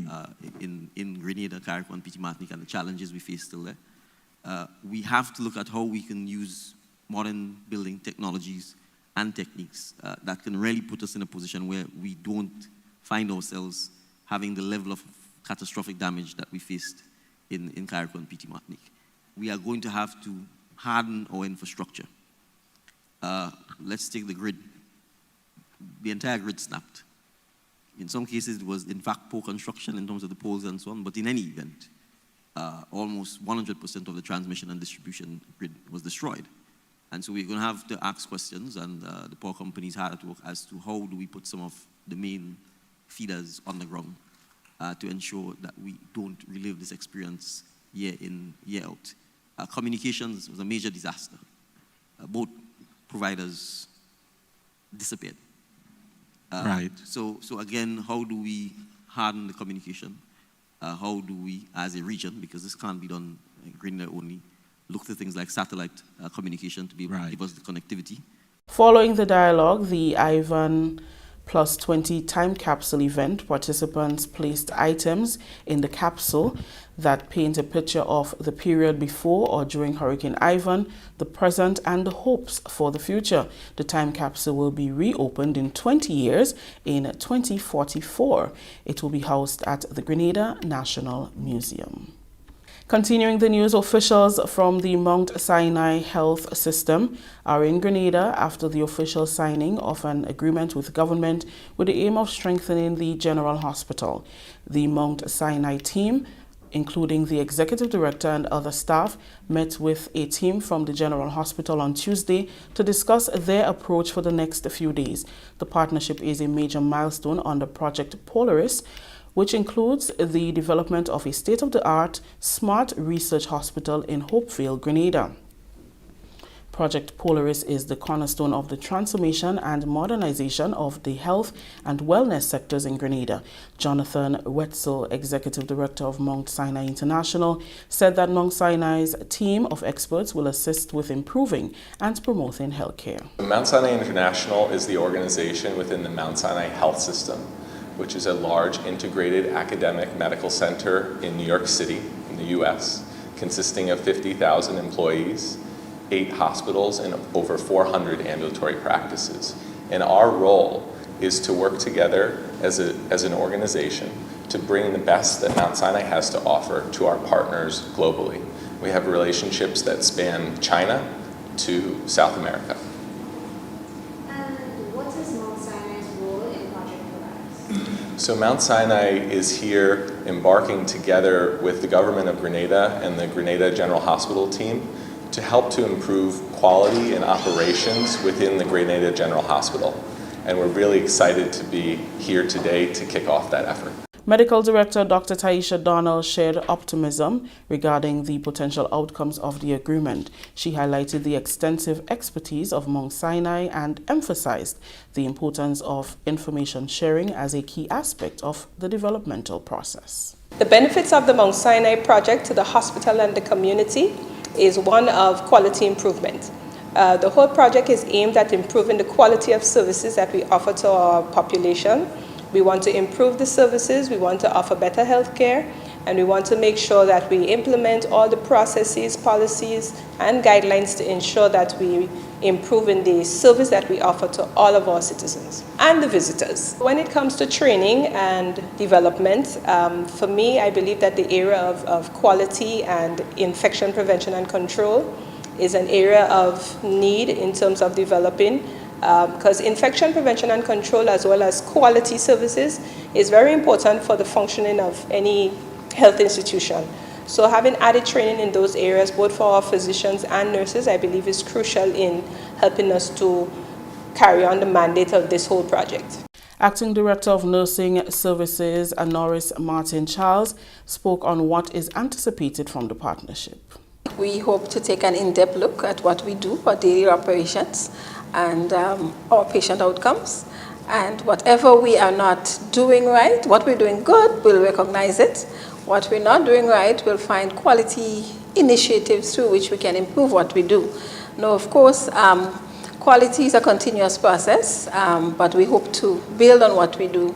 in Grenada, Carriacou, and Petit Martinique, and the challenges we face still there. We have to look at how we can use modern building technologies and techniques that can really put us in a position where we don't find ourselves having the level of catastrophic damage that we faced in Carriacou and Petit Martinique. We are going to have to harden our infrastructure. Let's take the grid. The entire grid snapped. In some cases, it was in fact poor construction in terms of the poles and so on, but in any event, almost 100% of the transmission and distribution grid was destroyed. And so we're going to have to ask questions, and the power companies hard at work as to how do we put some of the main feeders on the ground to ensure that we don't relive this experience year in, year out. Communications was a major disaster. Both providers disappeared. So again, how do we harden the communication? How do we, as a region, because this can't be done in Grenada only, look to things like satellite communication to be able to give us the connectivity. Following the dialogue, the Ivan Plus 20 time capsule event, participants placed items in the capsule that paint a picture of the period before or during Hurricane Ivan, the present, and the hopes for the future. The time capsule will be reopened in 20 years in 2044. It will be housed at the Grenada National Museum. Continuing the news, officials from the Mount Sinai Health System are in Grenada after the official signing of an agreement with government with the aim of strengthening the General Hospital. The Mount Sinai team, including the executive director and other staff, met with a team from the General Hospital on Tuesday to discuss their approach for the next few days. The partnership is a major milestone under Project Polaris, which includes the development of a state-of-the-art smart research hospital in Hopeville, Grenada. Project Polaris is the cornerstone of the transformation and modernization of the health and wellness sectors in Grenada. Jonathan Wetzel, Executive Director of Mount Sinai International, said that Mount Sinai's team of experts will assist with improving and promoting healthcare. Mount Sinai International is the organization within the Mount Sinai Health System, which is a large integrated academic medical center in New York City, in the US, consisting of 50,000 employees, 8 hospitals, and over 400 ambulatory practices. And our role is to work together as an organization to bring the best that Mount Sinai has to offer to our partners globally. We have relationships that span China to South America. So Mount Sinai is here embarking together with the government of Grenada and the Grenada General Hospital team to help to improve quality and operations within the Grenada General Hospital. And we're really excited to be here today to kick off that effort. Medical Director Dr. Taisha Darnell shared optimism regarding the potential outcomes of the agreement. She highlighted the extensive expertise of Mount Sinai and emphasized the importance of information sharing as a key aspect of the developmental process. The benefits of the Mount Sinai project to the hospital and the community is one of quality improvement. The whole project is aimed at improving the quality of services that we offer to our population. We want to improve the services, we want to offer better health care, and we want to make sure that we implement all the processes, policies, and guidelines to ensure that we improve in the service that we offer to all of our citizens and the visitors. When it comes to training and development, for me, I believe that the area of quality and infection prevention and control is an area of need in terms of developing, because infection prevention and control as well as quality services is very important for the functioning of any health institution. So having added training in those areas, both for our physicians and nurses, I believe is crucial in helping us to carry on the mandate of this whole project. Acting Director of Nursing Services, Norris Martin Charles, spoke on what is anticipated from the partnership. We hope to take an in-depth look at what we do, our daily operations, and our patient outcomes. And whatever we are not doing right, what we're doing good, we'll recognize it. What we're not doing right, we'll find quality initiatives through which we can improve what we do. Now, of course, quality is a continuous process, but we hope to build on what we do.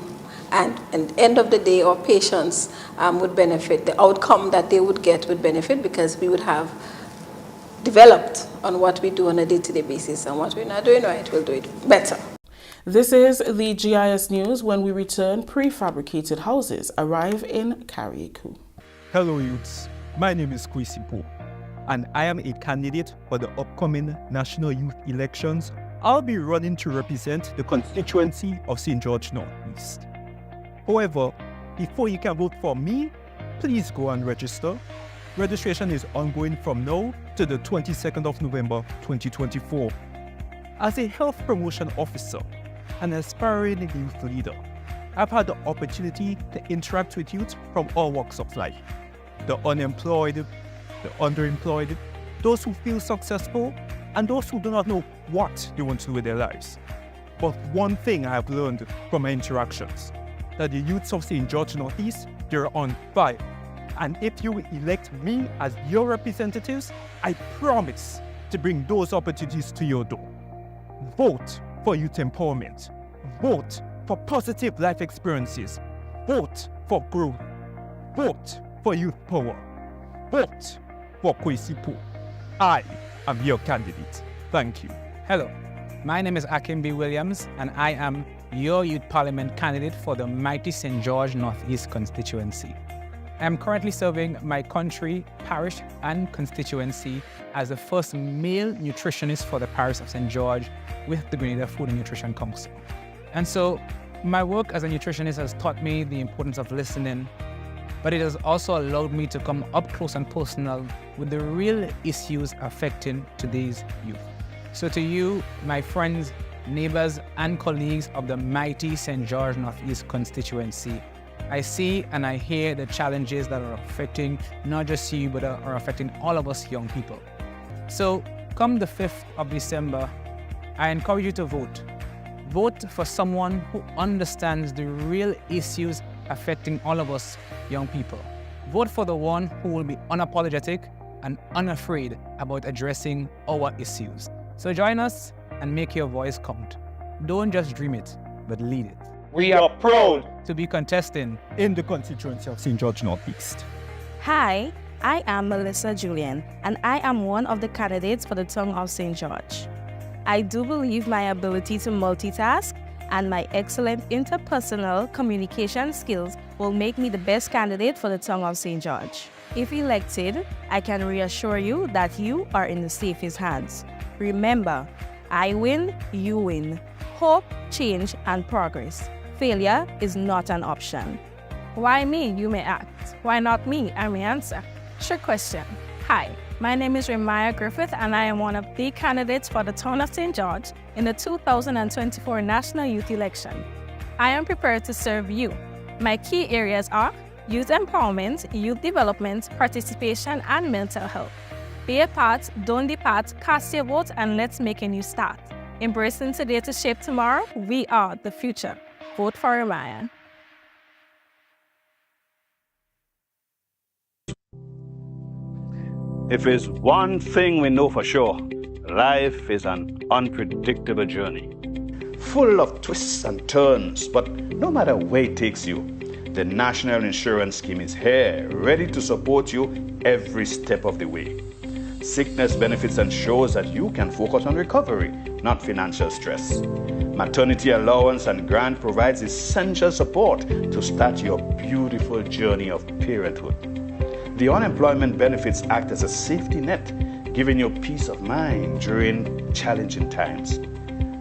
And at the end of the day, our patients would benefit. The outcome that they would get would benefit because we would have developed on what we do on a day-to-day basis. And what we're not doing right, we'll do it better. This is the GIS News. When we return, prefabricated houses arrive in Carriacou. Hello youths, my name is Kwesi Po, and I am a candidate for the upcoming National Youth Elections. I'll be running to represent the constituency of St. George Northeast. However, before you can vote for me, please go and register. Registration is ongoing from now to the 22nd of November 2024. As a health promotion officer and aspiring youth leader, I've had the opportunity to interact with youth from all walks of life. The unemployed, the underemployed, those who feel successful, and those who do not know what they want to do with their lives. But one thing I have learned from my interactions, that the youths of St. George Northeast, they're on fire. And if you elect me as your representatives, I promise to bring those opportunities to your door. Vote for youth empowerment. Vote for positive life experiences. Vote for growth. Vote for youth power. Vote for Kwesi Po. I am your candidate. Thank you. Hello, my name is Akimbi Williams, and I am your Youth Parliament candidate for the mighty St. George Northeast constituency. I am currently serving my country, parish, and constituency as the first male nutritionist for the parish of St. George with the Grenada Food and Nutrition Council. And so, my work as a nutritionist has taught me the importance of listening, but it has also allowed me to come up close and personal with the real issues affecting today's youth. So to you, my friends, neighbors, and colleagues of the mighty St. George Northeast constituency, I see and I hear the challenges that are affecting not just you, but are affecting all of us young people. So come the 5th of December, I encourage you to vote. Vote for someone who understands the real issues affecting all of us young people. Vote for the one who will be unapologetic and unafraid about addressing our issues. So join us and make your voice count. Don't just dream it, but lead it. We are proud to be contesting in the constituency of St. George Northeast. Hi, I am Melissa Julian, and I am one of the candidates for the Tongue of St. George. I do believe my ability to multitask and my excellent interpersonal communication skills will make me the best candidate for the Tongue of St. George. If elected, I can reassure you that you are in the safest hands. Remember, I win, you win. Hope, change, and progress. Failure is not an option. Why me, you may ask. Why not me, I may answer. Sure question. Hi, my name is Remaya Griffith, and I am one of the candidates for the Town of St. George in the 2024 National Youth Election. I am prepared to serve you. My key areas are youth empowerment, youth development, participation, and mental health. Be a part, don't depart, cast your vote, and let's make a new start. Embracing today to shape tomorrow, we are the future. Vote for Ryan. If there's one thing we know for sure, life is an unpredictable journey, full of twists and turns, but no matter where it takes you, the National Insurance Scheme is here, ready to support you every step of the way. Sickness benefits ensures that you can focus on recovery, not financial stress. Maternity allowance and grant provides essential support to start your beautiful journey of parenthood. The unemployment benefits act as a safety net, giving you peace of mind during challenging times.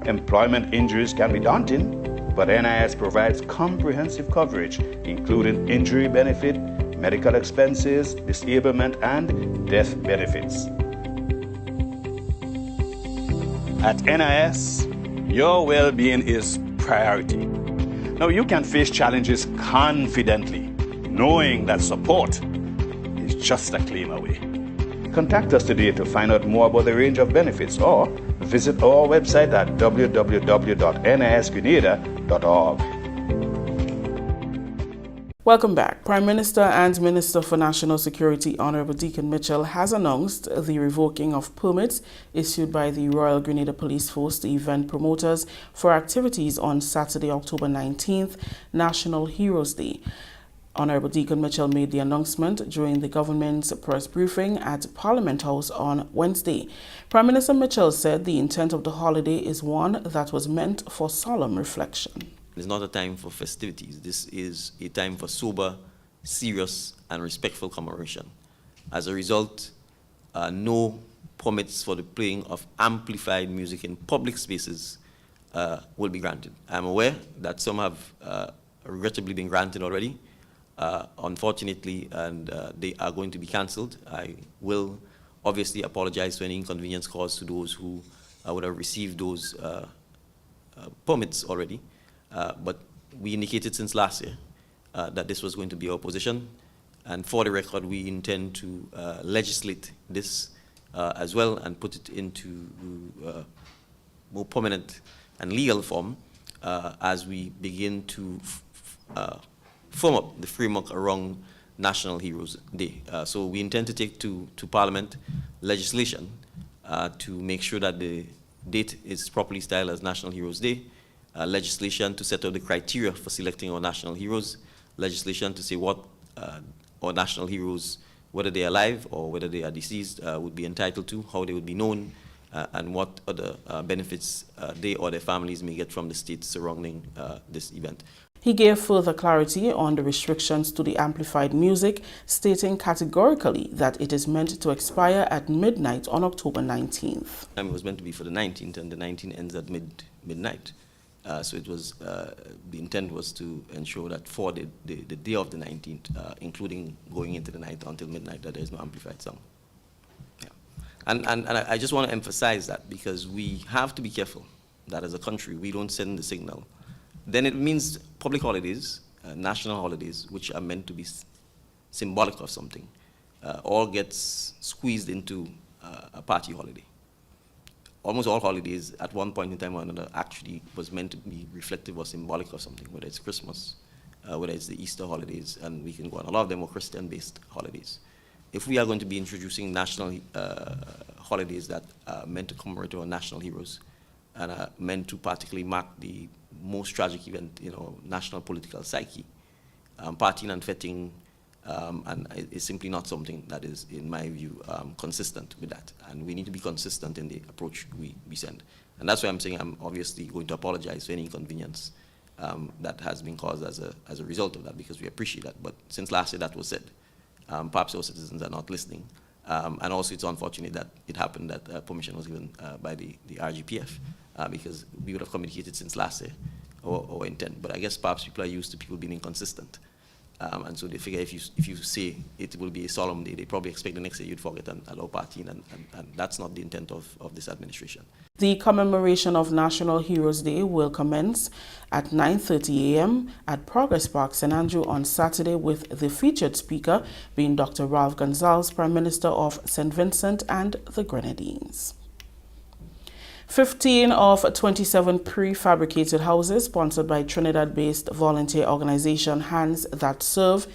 Employment injuries can be daunting, but NIS provides comprehensive coverage, including injury benefit, medical expenses, disablement, and death benefits. At NIS, your well-being is priority. Now, you can face challenges confidently, knowing that support is just a claim away. Contact us today to find out more about the range of benefits, or visit our website at www.nisgrenada.org. Welcome back. Prime Minister and Minister for National Security, Honorable Deacon Mitchell, has announced the revoking of permits issued by the Royal Grenada Police Force, the event promoters, for activities on Saturday, October 19th, National Heroes Day. Honorable Deacon Mitchell made the announcement during the government's press briefing at Parliament House on Wednesday. Prime Minister Mitchell said the intent of the holiday is one that was meant for solemn reflection. It's not a time for festivities. This is a time for sober, serious, and respectful commemoration. As a result, no permits for the playing of amplified music in public spaces will be granted. I'm aware that some have regrettably been granted already, unfortunately, and they are going to be cancelled. I will obviously apologize for any inconvenience caused to those who would have received those permits already. But we indicated since last year that this was going to be our position. And for the record, we intend to legislate this as well and put it into more permanent and legal form as we begin to firm up the framework around National Heroes Day. So we intend to take to Parliament legislation to make sure that the date is properly styled as National Heroes Day, legislation to set out the criteria for selecting our national heroes, legislation to say what our national heroes, whether they are alive or whether they are deceased, would be entitled to, how they would be known, and what other benefits they or their families may get from the state surrounding this event. He gave further clarity on the restrictions to the amplified music, stating categorically that it is meant to expire at midnight on October 19th. It was meant to be for the 19th, and the 19th ends at midnight. So it was, the intent was to ensure that for the day of the 19th, including going into the night until midnight, that there is no amplified sound. Yeah. And I just want to emphasize that, because we have to be careful that as a country we don't send the signal. Then it means public holidays, national holidays, which are meant to be symbolic of something, all gets squeezed into a party holiday. Almost all holidays at one point in time or another actually was meant to be reflective or symbolic of something, whether it's Christmas, whether it's the Easter holidays, and we can go on. A lot of them were Christian-based holidays. If we are going to be introducing national holidays that are meant to commemorate our national heroes and are meant to particularly mark the most tragic event in our national political psyche, partying and fetting, and it's simply not something that is, in my view, consistent with that. And we need to be consistent in the approach we send. And that's why I'm saying I'm obviously going to apologize for any inconvenience that has been caused as a result of that, because we appreciate that. But since last year that was said, perhaps our citizens are not listening. And also it's unfortunate that it happened that permission was given by the RGPF, because we would have communicated since last year our intent. But I guess perhaps people are used to people being inconsistent. And so they figure if you say it will be a solemn day, they probably expect the next day you'd forget and allow partying, and that's not the intent of this administration. The commemoration of National Heroes Day will commence at 9:30 a.m. at Progress Park, St. Andrew on Saturday, with the featured speaker being Dr. Ralph Gonsalves, Prime Minister of St. Vincent and the Grenadines. 15 of 27 prefabricated houses sponsored by Trinidad-based volunteer organization Hands That Serve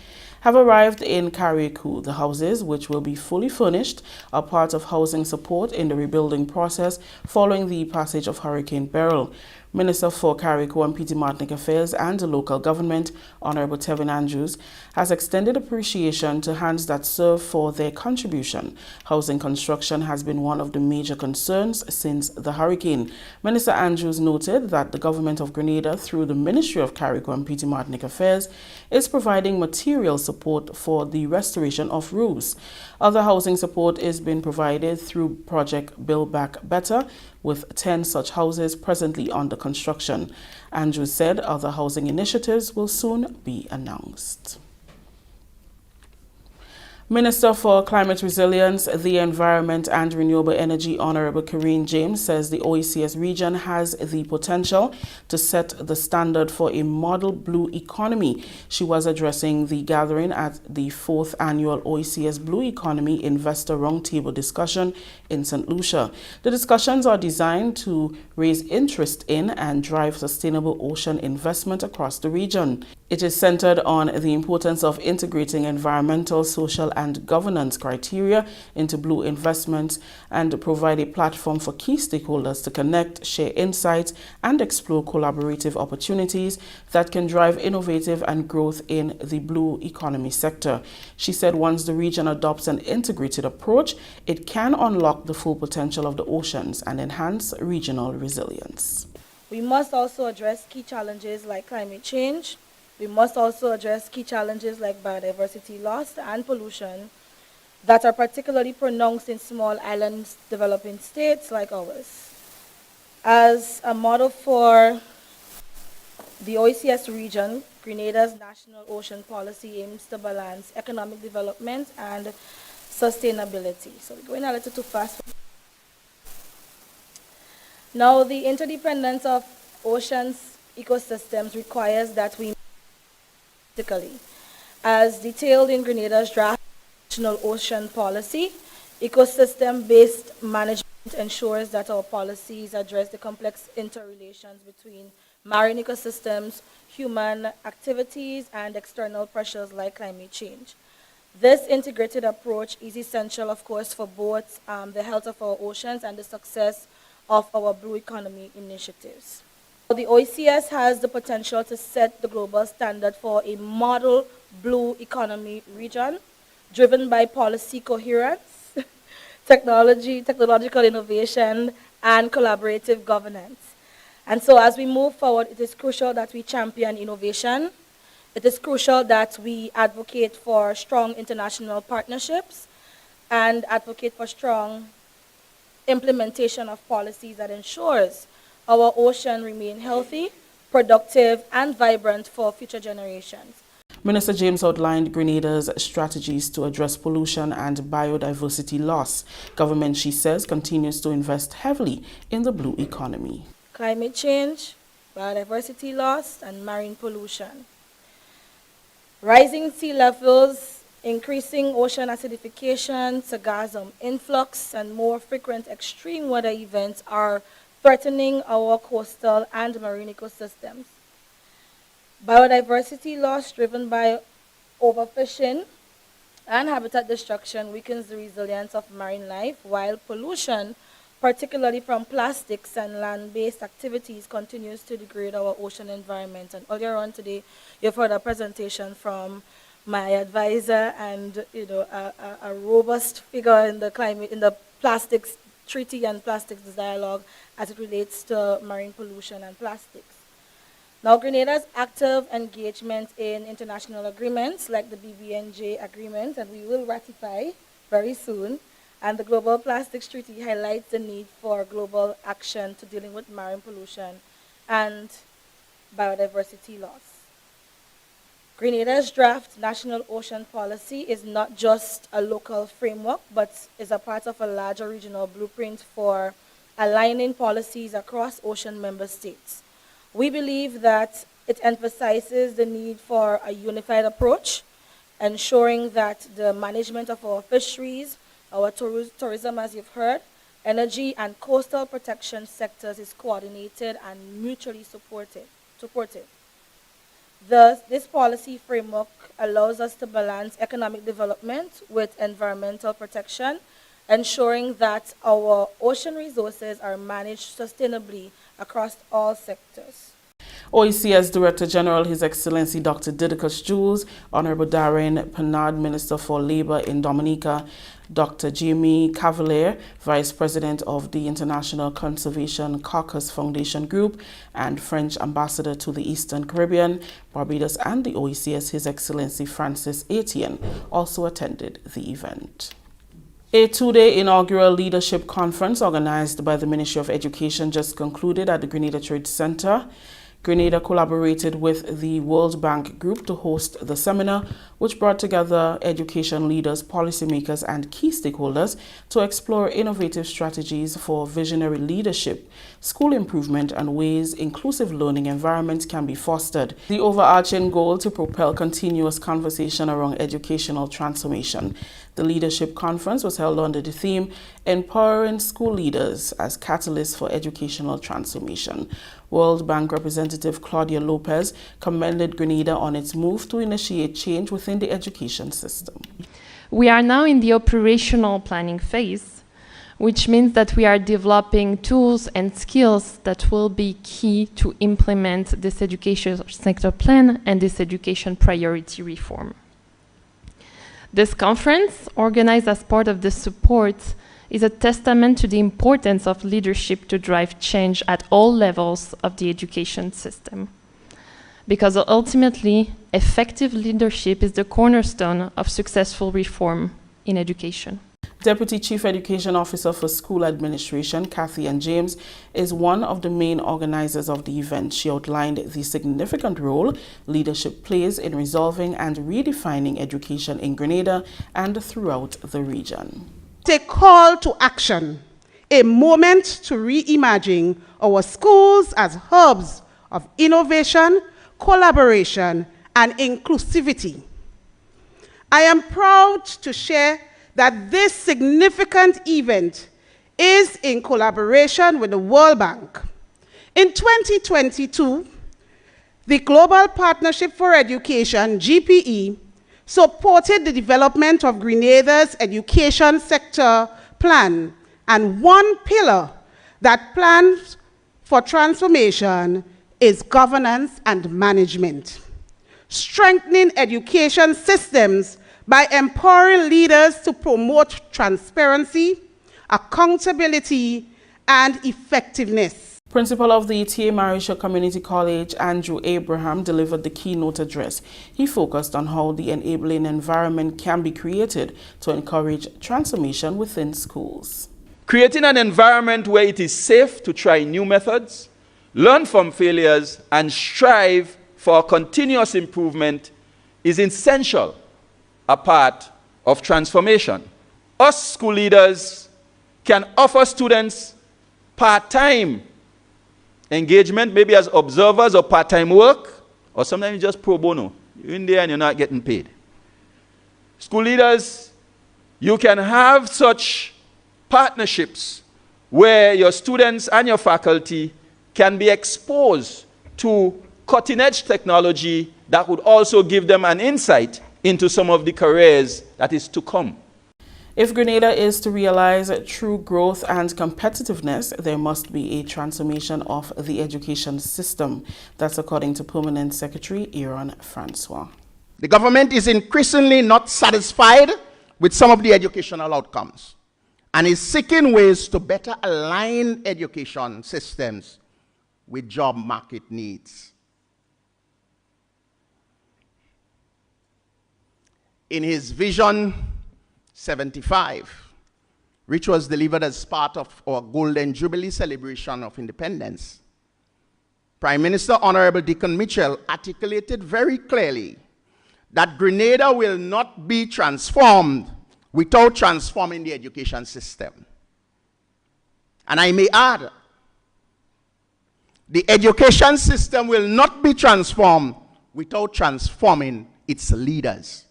have arrived in Carriacou. The houses, which will be fully furnished, are part of housing support in the rebuilding process following the passage of Hurricane Beryl. Minister for Carriacou and Peter Martinic Affairs and Local Government, Honorable Tevin Andrews, has extended appreciation to Hands That Serve for their contribution. Housing construction has been one of the major concerns since the hurricane. Minister Andrews noted that the Government of Grenada, through the Ministry of Carriacou and Peter Martinic Affairs, is providing material support for the restoration of roofs. Other housing support is being provided through Project Build Back Better, with 10 such houses presently under construction. Andrews said other housing initiatives will soon be announced. Minister for Climate Resilience, the Environment and Renewable Energy, Honorable Karine James, says the OECS region has the potential to set the standard for a model blue economy. She was addressing the gathering at the 4th annual OECS Blue Economy Investor Roundtable discussion in St. Lucia. The discussions are designed to raise interest in and drive sustainable ocean investment across the region. It is centered on the importance of integrating environmental, social, and governance criteria into blue investments and provide a platform for key stakeholders to connect, share insights, and explore collaborative opportunities that can drive innovative and growth in the blue economy sector. She said once the region adopts an integrated approach, it can unlock the full potential of the oceans and enhance regional resilience. We must also address key challenges like climate change. We must also address key challenges like biodiversity loss and pollution that are particularly pronounced in small island developing states like ours. As a model for the OECS region, Grenada's National Ocean Policy aims to balance economic development and sustainability. So we're going a little too fast. Now, the interdependence of oceans ecosystems requires that we as detailed in Grenada's draft National Ocean Policy, ecosystem-based management ensures that our policies address the complex interrelations between marine ecosystems, human activities, and external pressures like climate change. This integrated approach is essential, of course, for both the health of our oceans and the success of our blue economy initiatives. The OECS has the potential to set the global standard for a model blue economy region driven by policy coherence, technological innovation, and collaborative governance. And so as we move forward, it is crucial that we champion innovation. It is crucial that we advocate for strong international partnerships and advocate for strong implementation of policies that ensures our ocean remain healthy, productive, and vibrant for future generations. Minister James outlined Grenada's strategies to address pollution and biodiversity loss. Government, she says, continues to invest heavily in the blue economy. Climate change, biodiversity loss, and marine pollution. Rising sea levels, increasing ocean acidification, sargassum influx, and more frequent extreme weather events are threatening our coastal and marine ecosystems. Biodiversity loss driven by overfishing and habitat destruction weakens the resilience of marine life, while pollution, particularly from plastics and land-based activities, continues to degrade our ocean environment. And earlier on today, you've heard a presentation from my advisor and a robust figure in the plastics treaty and plastics dialogue as it relates to marine pollution and plastics. Now, Grenada's active engagement in international agreements like the BBNJ agreement, and we will ratify very soon, and the Global Plastics Treaty highlights the need for global action to dealing with marine pollution and biodiversity loss. Grenada's draft National Ocean Policy is not just a local framework, but is a part of a larger regional blueprint for aligning policies across ocean member states. We believe that it emphasizes the need for a unified approach, ensuring that the management of our fisheries, our tourism, as you've heard, energy and coastal protection sectors is coordinated and mutually supported. Thus, this policy framework allows us to balance economic development with environmental protection, ensuring that our ocean resources are managed sustainably across all sectors. OECS Director General, His Excellency Dr. Didacus Jules, Honorable Darren Penard, Minister for Labor in Dominica, Dr. Jamie Cavalier, Vice President of the International Conservation Caucus Foundation Group and French Ambassador to the Eastern Caribbean, Barbados and the OECS, His Excellency Francis Etienne, also attended the event. A two-day inaugural leadership conference organized by the Ministry of Education just concluded at the Grenada Trade Center. Grenada collaborated with the World Bank Group to host the seminar, which brought together education leaders, policymakers, and key stakeholders to explore innovative strategies for visionary leadership, school improvement, and ways inclusive learning environments can be fostered. The overarching goal to propel continuous conversation around educational transformation. The leadership conference was held under the theme, Empowering School Leaders as Catalysts for Educational Transformation. World Bank representative Claudia Lopez commended Grenada on its move to initiate change within the education system. We are now in the operational planning phase, which means that we are developing tools and skills that will be key to implement this education sector plan and this education priority reform. This conference, organized as part of the support, is a testament to the importance of leadership to drive change at all levels of the education system. Because ultimately, effective leadership is the cornerstone of successful reform in education. Deputy Chief Education Officer for School Administration, Kathy Ann James, is one of the main organizers of the event. She outlined the significant role leadership plays in resolving and redefining education in Grenada and throughout the region. A call to action, a moment to reimagine our schools as hubs of innovation, collaboration, and inclusivity. I am proud to share that this significant event is in collaboration with the World Bank. In 2022, the Global Partnership for Education, GPE, supported the development of Grenada's education sector plan, and one pillar that plans for transformation is governance and management. Strengthening education systems by empowering leaders to promote transparency, accountability, and effectiveness. Principal of the T.A. Marisha Community College, Andrew Abraham, delivered the keynote address. He focused on how the enabling environment can be created to encourage transformation within schools. Creating an environment where it is safe to try new methods, learn from failures, and strive for continuous improvement is essential, a part of transformation. Us school leaders can offer students part-time engagement, maybe as observers or part-time work, or sometimes just pro bono. You're in there and you're not getting paid. School leaders, you can have such partnerships where your students and your faculty can be exposed to cutting-edge technology that would also give them an insight into some of the careers that is to come. If Grenada is to realize true growth and competitiveness, there must be a transformation of the education system. That's according to Permanent Secretary Aaron Francois. The government is increasingly not satisfied with some of the educational outcomes and is seeking ways to better align education systems with job market needs. In his Vision 75, which was delivered as part of our Golden Jubilee celebration of independence, Prime Minister Honorable Deacon Mitchell articulated very clearly that Grenada will not be transformed without transforming the education system. And I may add, the education system will not be transformed without transforming its leaders.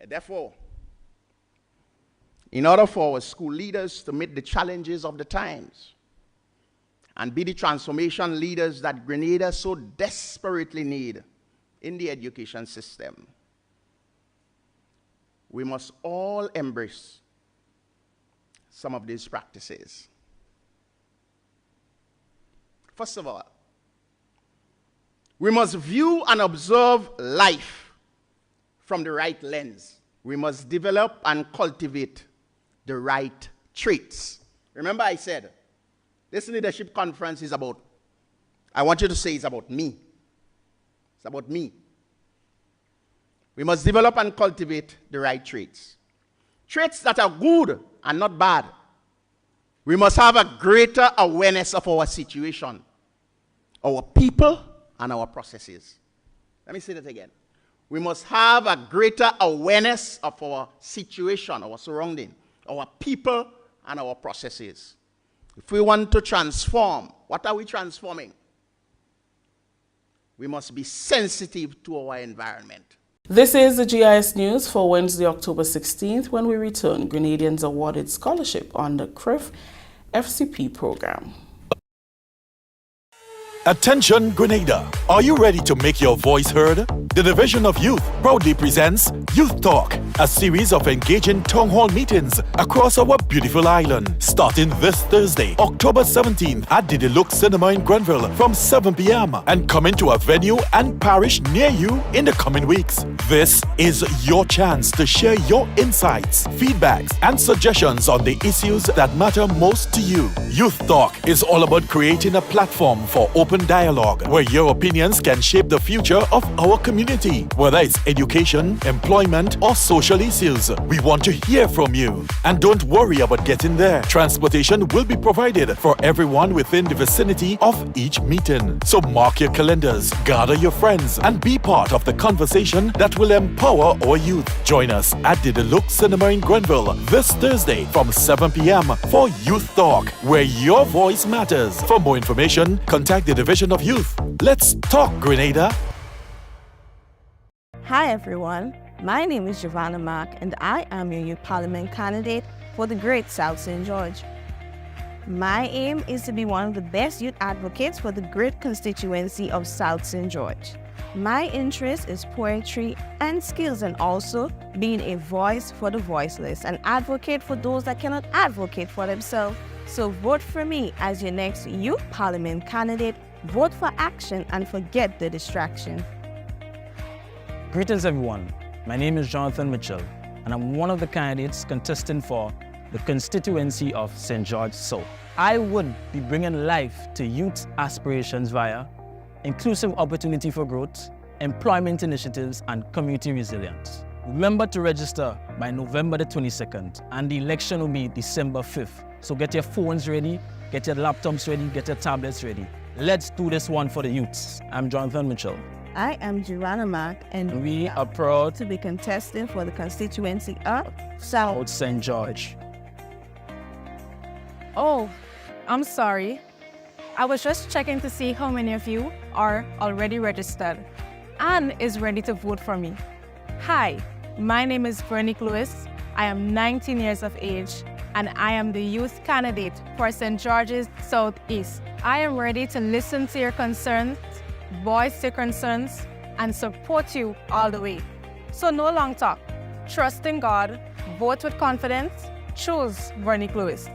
Therefore, in order for our school leaders to meet the challenges of the times and be the transformation leaders that Grenada so desperately need in the education system, we must all embrace some of these practices. First of all, we must view and observe life from the right lens. We must develop and cultivate the right traits. Remember I said, this leadership conference is about, I want you to say it's about me. It's about me. We must develop and cultivate the right traits. Traits that are good and not bad. We must have a greater awareness of our situation, our people, and our processes. Let me say that again. We must have a greater awareness of our situation, our surrounding, our people, and our processes. If we want to transform, what are we transforming? We must be sensitive to our environment. This is the GIS News for Wednesday, October 16th, when we return Grenadians awarded scholarship on the CRIF FCP program. Attention Grenada, are you ready to make your voice heard? The Division of Youth proudly presents Youth Talk, a series of engaging town hall meetings across our beautiful island, starting this Thursday, October 17th at the Deluxe Cinema in Grenville from 7 p.m. and coming to a venue and parish near you in the coming weeks. This is your chance to share your insights, feedbacks, and suggestions on the issues that matter most to you. Youth Talk is all about creating a platform for open dialogue where your opinions can shape the future of our community, whether it's education, employment, or social issues. We want to hear from you. And don't worry about getting there. Transportation will be provided for everyone within the vicinity of each meeting. So mark your calendars, gather your friends, and be part of the conversation that will empower our youth. Join us at the Deluxe Cinema in Grenville this Thursday from 7 p.m. for Youth Talk, where your voice matters. For more information, contact the Division of Youth. Let's talk, Grenada. Hi everyone, my name is Giovanna Mark and I am your Youth Parliament candidate for the Great South St. George. My aim is to be one of the best youth advocates for the great constituency of South St. George. My interest is poetry and skills, and also being a voice for the voiceless, an advocate for those that cannot advocate for themselves. So vote for me as your next Youth Parliament candidate. Vote for action and forget the distraction. Greetings everyone, my name is Jonathan Mitchell and I'm one of the candidates contesting for the constituency of St. George South. I would be bringing life to youth aspirations via inclusive opportunity for growth, employment initiatives, and community resilience. Remember to register by November the 22nd and the election will be December 5th. So get your phones ready, get your laptops ready, get your tablets ready. Let's do this one for the youths. I'm Jonathan Mitchell. I am Giovanna Mark and we are proud to be contesting for the constituency of South St. George. Oh, I'm sorry. I was just checking to see how many of you are already registered and is ready to vote for me. Hi, my name is Veronique Lewis. I am 19 years of age and I am the youth candidate for St. George's Southeast. I am ready to listen to your concerns, voice your concerns, and support you all the way. So no long talk. Trust in God, vote with confidence, choose Veronique Lewis.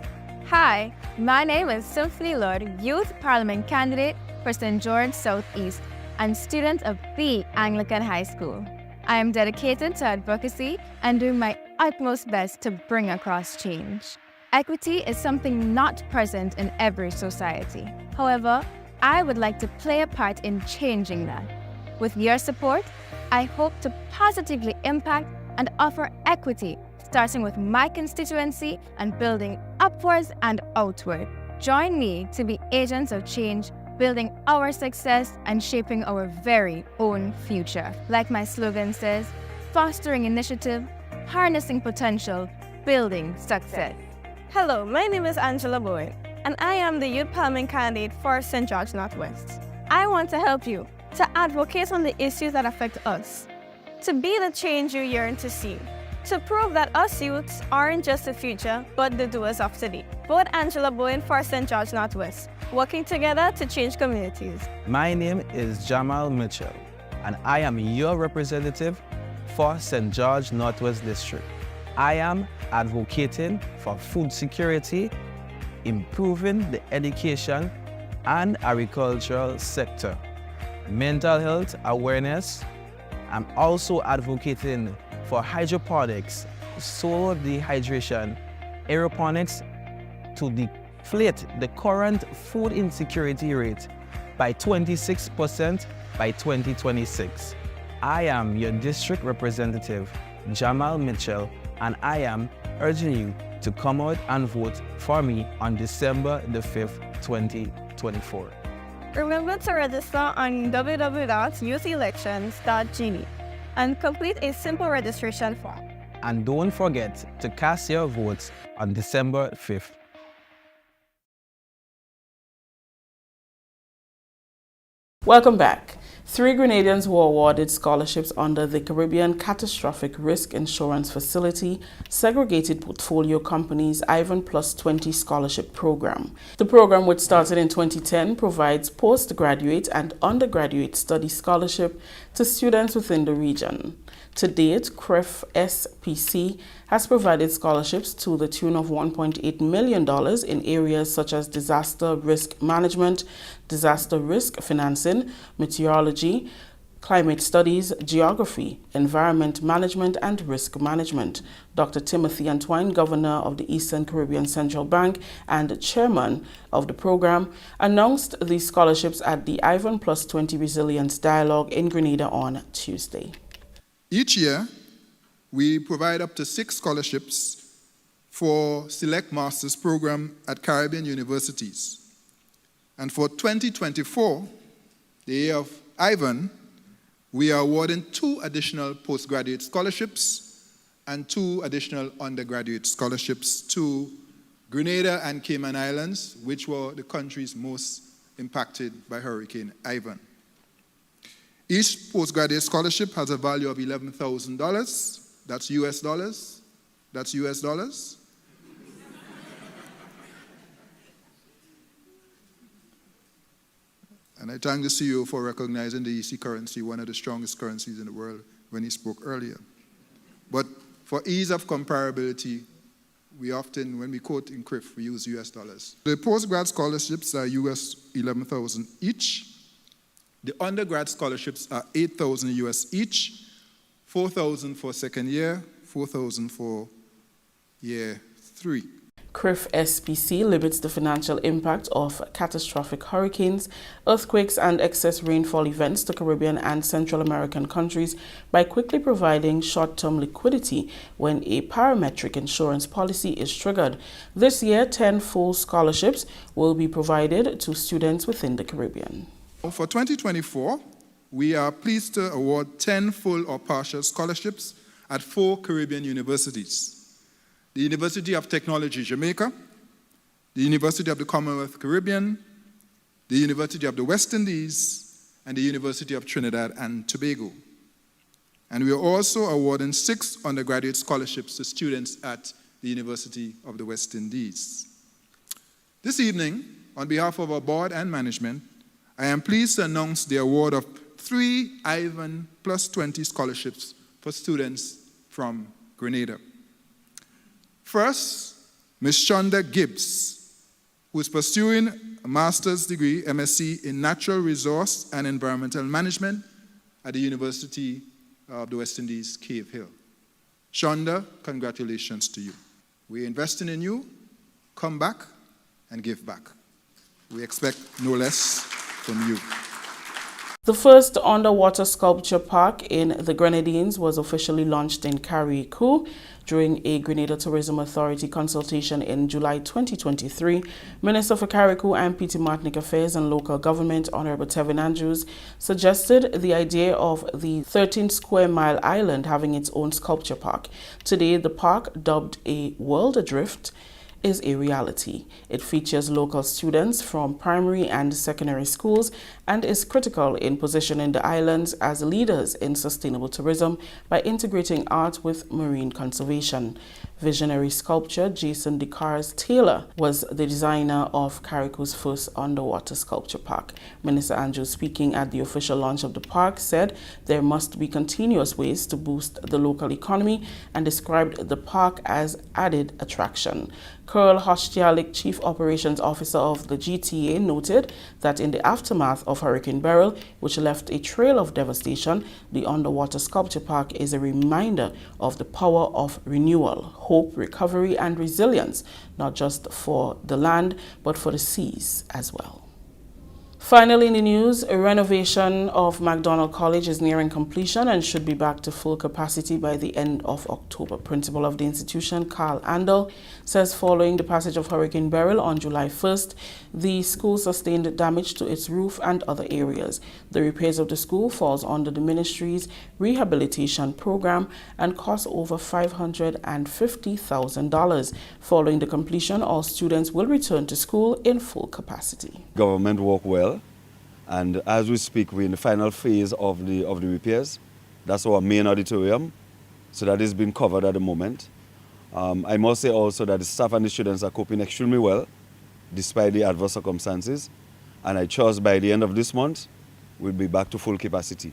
Hi, my name is Symphony Lord, Youth Parliament candidate for St. George Southeast and student of the Anglican High School. I am dedicated to advocacy and doing my utmost best to bring across change. Equity is something not present in every society. However, I would like to play a part in changing that. With your support, I hope to positively impact and offer equity, starting with my constituency and building upwards and outward. Join me to be agents of change building our success and shaping our very own future. Like my slogan says, fostering initiative, harnessing potential, building success. Hello, my name is Angela Bowen, and I am the Youth Parliament candidate for St. George Northwest. I want to help you to advocate on the issues that affect us, to be the change you yearn to see, to prove that us youths aren't just the future, but the doers of today. Vote Angela Bowen for St. George Northwest, working together to change communities. My name is Jamal Mitchell, and I am your representative for St. George Northwest District. I am advocating for food security, improving the education and agricultural sector, mental health awareness. I'm also advocating for hydroponics, solar dehydration, aeroponics to deflate the current food insecurity rate by 26% by 2026. I am your district representative, Jamal Mitchell, and I am urging you to come out and vote for me on December the 5th, 2024. Remember to register on www.youthtelections.gd and complete a simple registration form. And don't forget to cast your votes on December 5th. Welcome back. 3 Grenadians were awarded scholarships under the Caribbean Catastrophic Risk Insurance Facility Segregated Portfolio Company's Ivan Plus 20 Scholarship Program. The program, which started in 2010, provides postgraduate and undergraduate study scholarship to students within the region. To date, CRIF SPC has provided scholarships to the tune of $1.8 million in areas such as disaster risk management, disaster risk financing, meteorology, climate studies, geography, environment management, and risk management. Dr. Timothy Antwine, Governor of the Eastern Caribbean Central Bank and Chairman of the program, announced these scholarships at the Ivan Plus 20 Resilience Dialogue in Grenada on Tuesday. Each year, we provide up to 6 scholarships for select master's program at Caribbean universities. And for 2024, the year of Ivan, we are awarding 2 additional postgraduate scholarships and 2 additional undergraduate scholarships to Grenada and Cayman Islands, which were the countries most impacted by Hurricane Ivan. Each postgraduate scholarship has a value of $11,000. That's US dollars. That's US dollars. And I thank the CEO for recognizing the EC currency, one of the strongest currencies in the world, when he spoke earlier. But for ease of comparability, we often, when we quote in CRIF, we use US dollars. The postgrad scholarships are US $11,000 each. The undergrad scholarships are $8,000 US each, $4,000 for second year, $4,000 for year 3. CRIF SPC limits the financial impact of catastrophic hurricanes, earthquakes, and excess rainfall events to Caribbean and Central American countries by quickly providing short-term liquidity when a parametric insurance policy is triggered. This year, 10 full scholarships will be provided to students within the Caribbean. For 2024, we are pleased to award 10 full or partial scholarships at 4 Caribbean universities. The University of Technology, Jamaica, the University of the Commonwealth Caribbean, the University of the West Indies, and the University of Trinidad and Tobago. And we are also awarding 6 undergraduate scholarships to students at the University of the West Indies. This evening, on behalf of our board and management, I am pleased to announce the award of 3 Ivan Plus 20 scholarships for students from Grenada. First, Ms. Shonda Gibbs, who is pursuing a master's degree, MSc, in Natural Resource and Environmental Management at the University of the West Indies, Cave Hill. Shonda, congratulations to you. We're investing in you. Come back and give back. We expect no less from you. The first underwater sculpture park in the Grenadines was officially launched in Carriacou during a Grenada Tourism Authority consultation in July 2023. Minister for Carriacou and Petite Martinique Affairs and Local Government, Honorable Tevin Andrews, suggested the idea of the 13 square mile island having its own sculpture park. Today, the park, dubbed a World Adrift, is a reality. It features local students from primary and secondary schools and is critical in positioning the islands as leaders in sustainable tourism by integrating art with marine conservation. Visionary sculptor Jason DeCars Taylor was the designer of Carriacou's first underwater sculpture park. Minister Andrews, speaking at the official launch of the park, said there must be continuous ways to boost the local economy and described the park as added attraction. Curl Hostialik, Chief Operations Officer of the GTA, noted that in the aftermath of Hurricane Beryl, which left a trail of devastation, the underwater sculpture park is a reminder of the power of renewal, hope, recovery, and resilience, not just for the land, but for the seas as well. Finally, in the news, a renovation of MacDonald College is nearing completion and should be back to full capacity by the end of October. Principal of the institution, Carl Andel, says following the passage of Hurricane Beryl on July 1st, the school sustained damage to its roof and other areas. The repairs of the school falls under the ministry's rehabilitation program and costs over $550,000. Following the completion, all students will return to school in full capacity. Government work well. And as we speak, we're in the final phase of the repairs. That's our main auditorium. So that is being covered at the moment. I must say also that the staff and the students are coping extremely well, despite the adverse circumstances. And I trust by the end of this month, we'll be back to full capacity.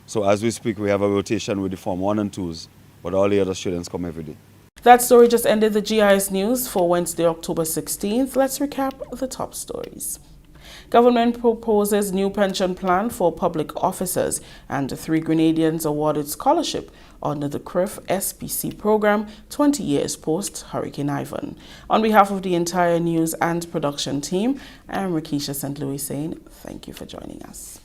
So as we speak, we have a rotation with the Form 1 and 2s, but all the other students come every day. That story just ended the GIS News for Wednesday, October 16th. Let's recap the top stories. Government proposes new pension plan for public officers, and 3 Grenadians awarded scholarship under the CRIF SPC program 20 years post Hurricane Ivan. On behalf of the entire news and production team, I am Rakisha St. Louis saying thank you for joining us.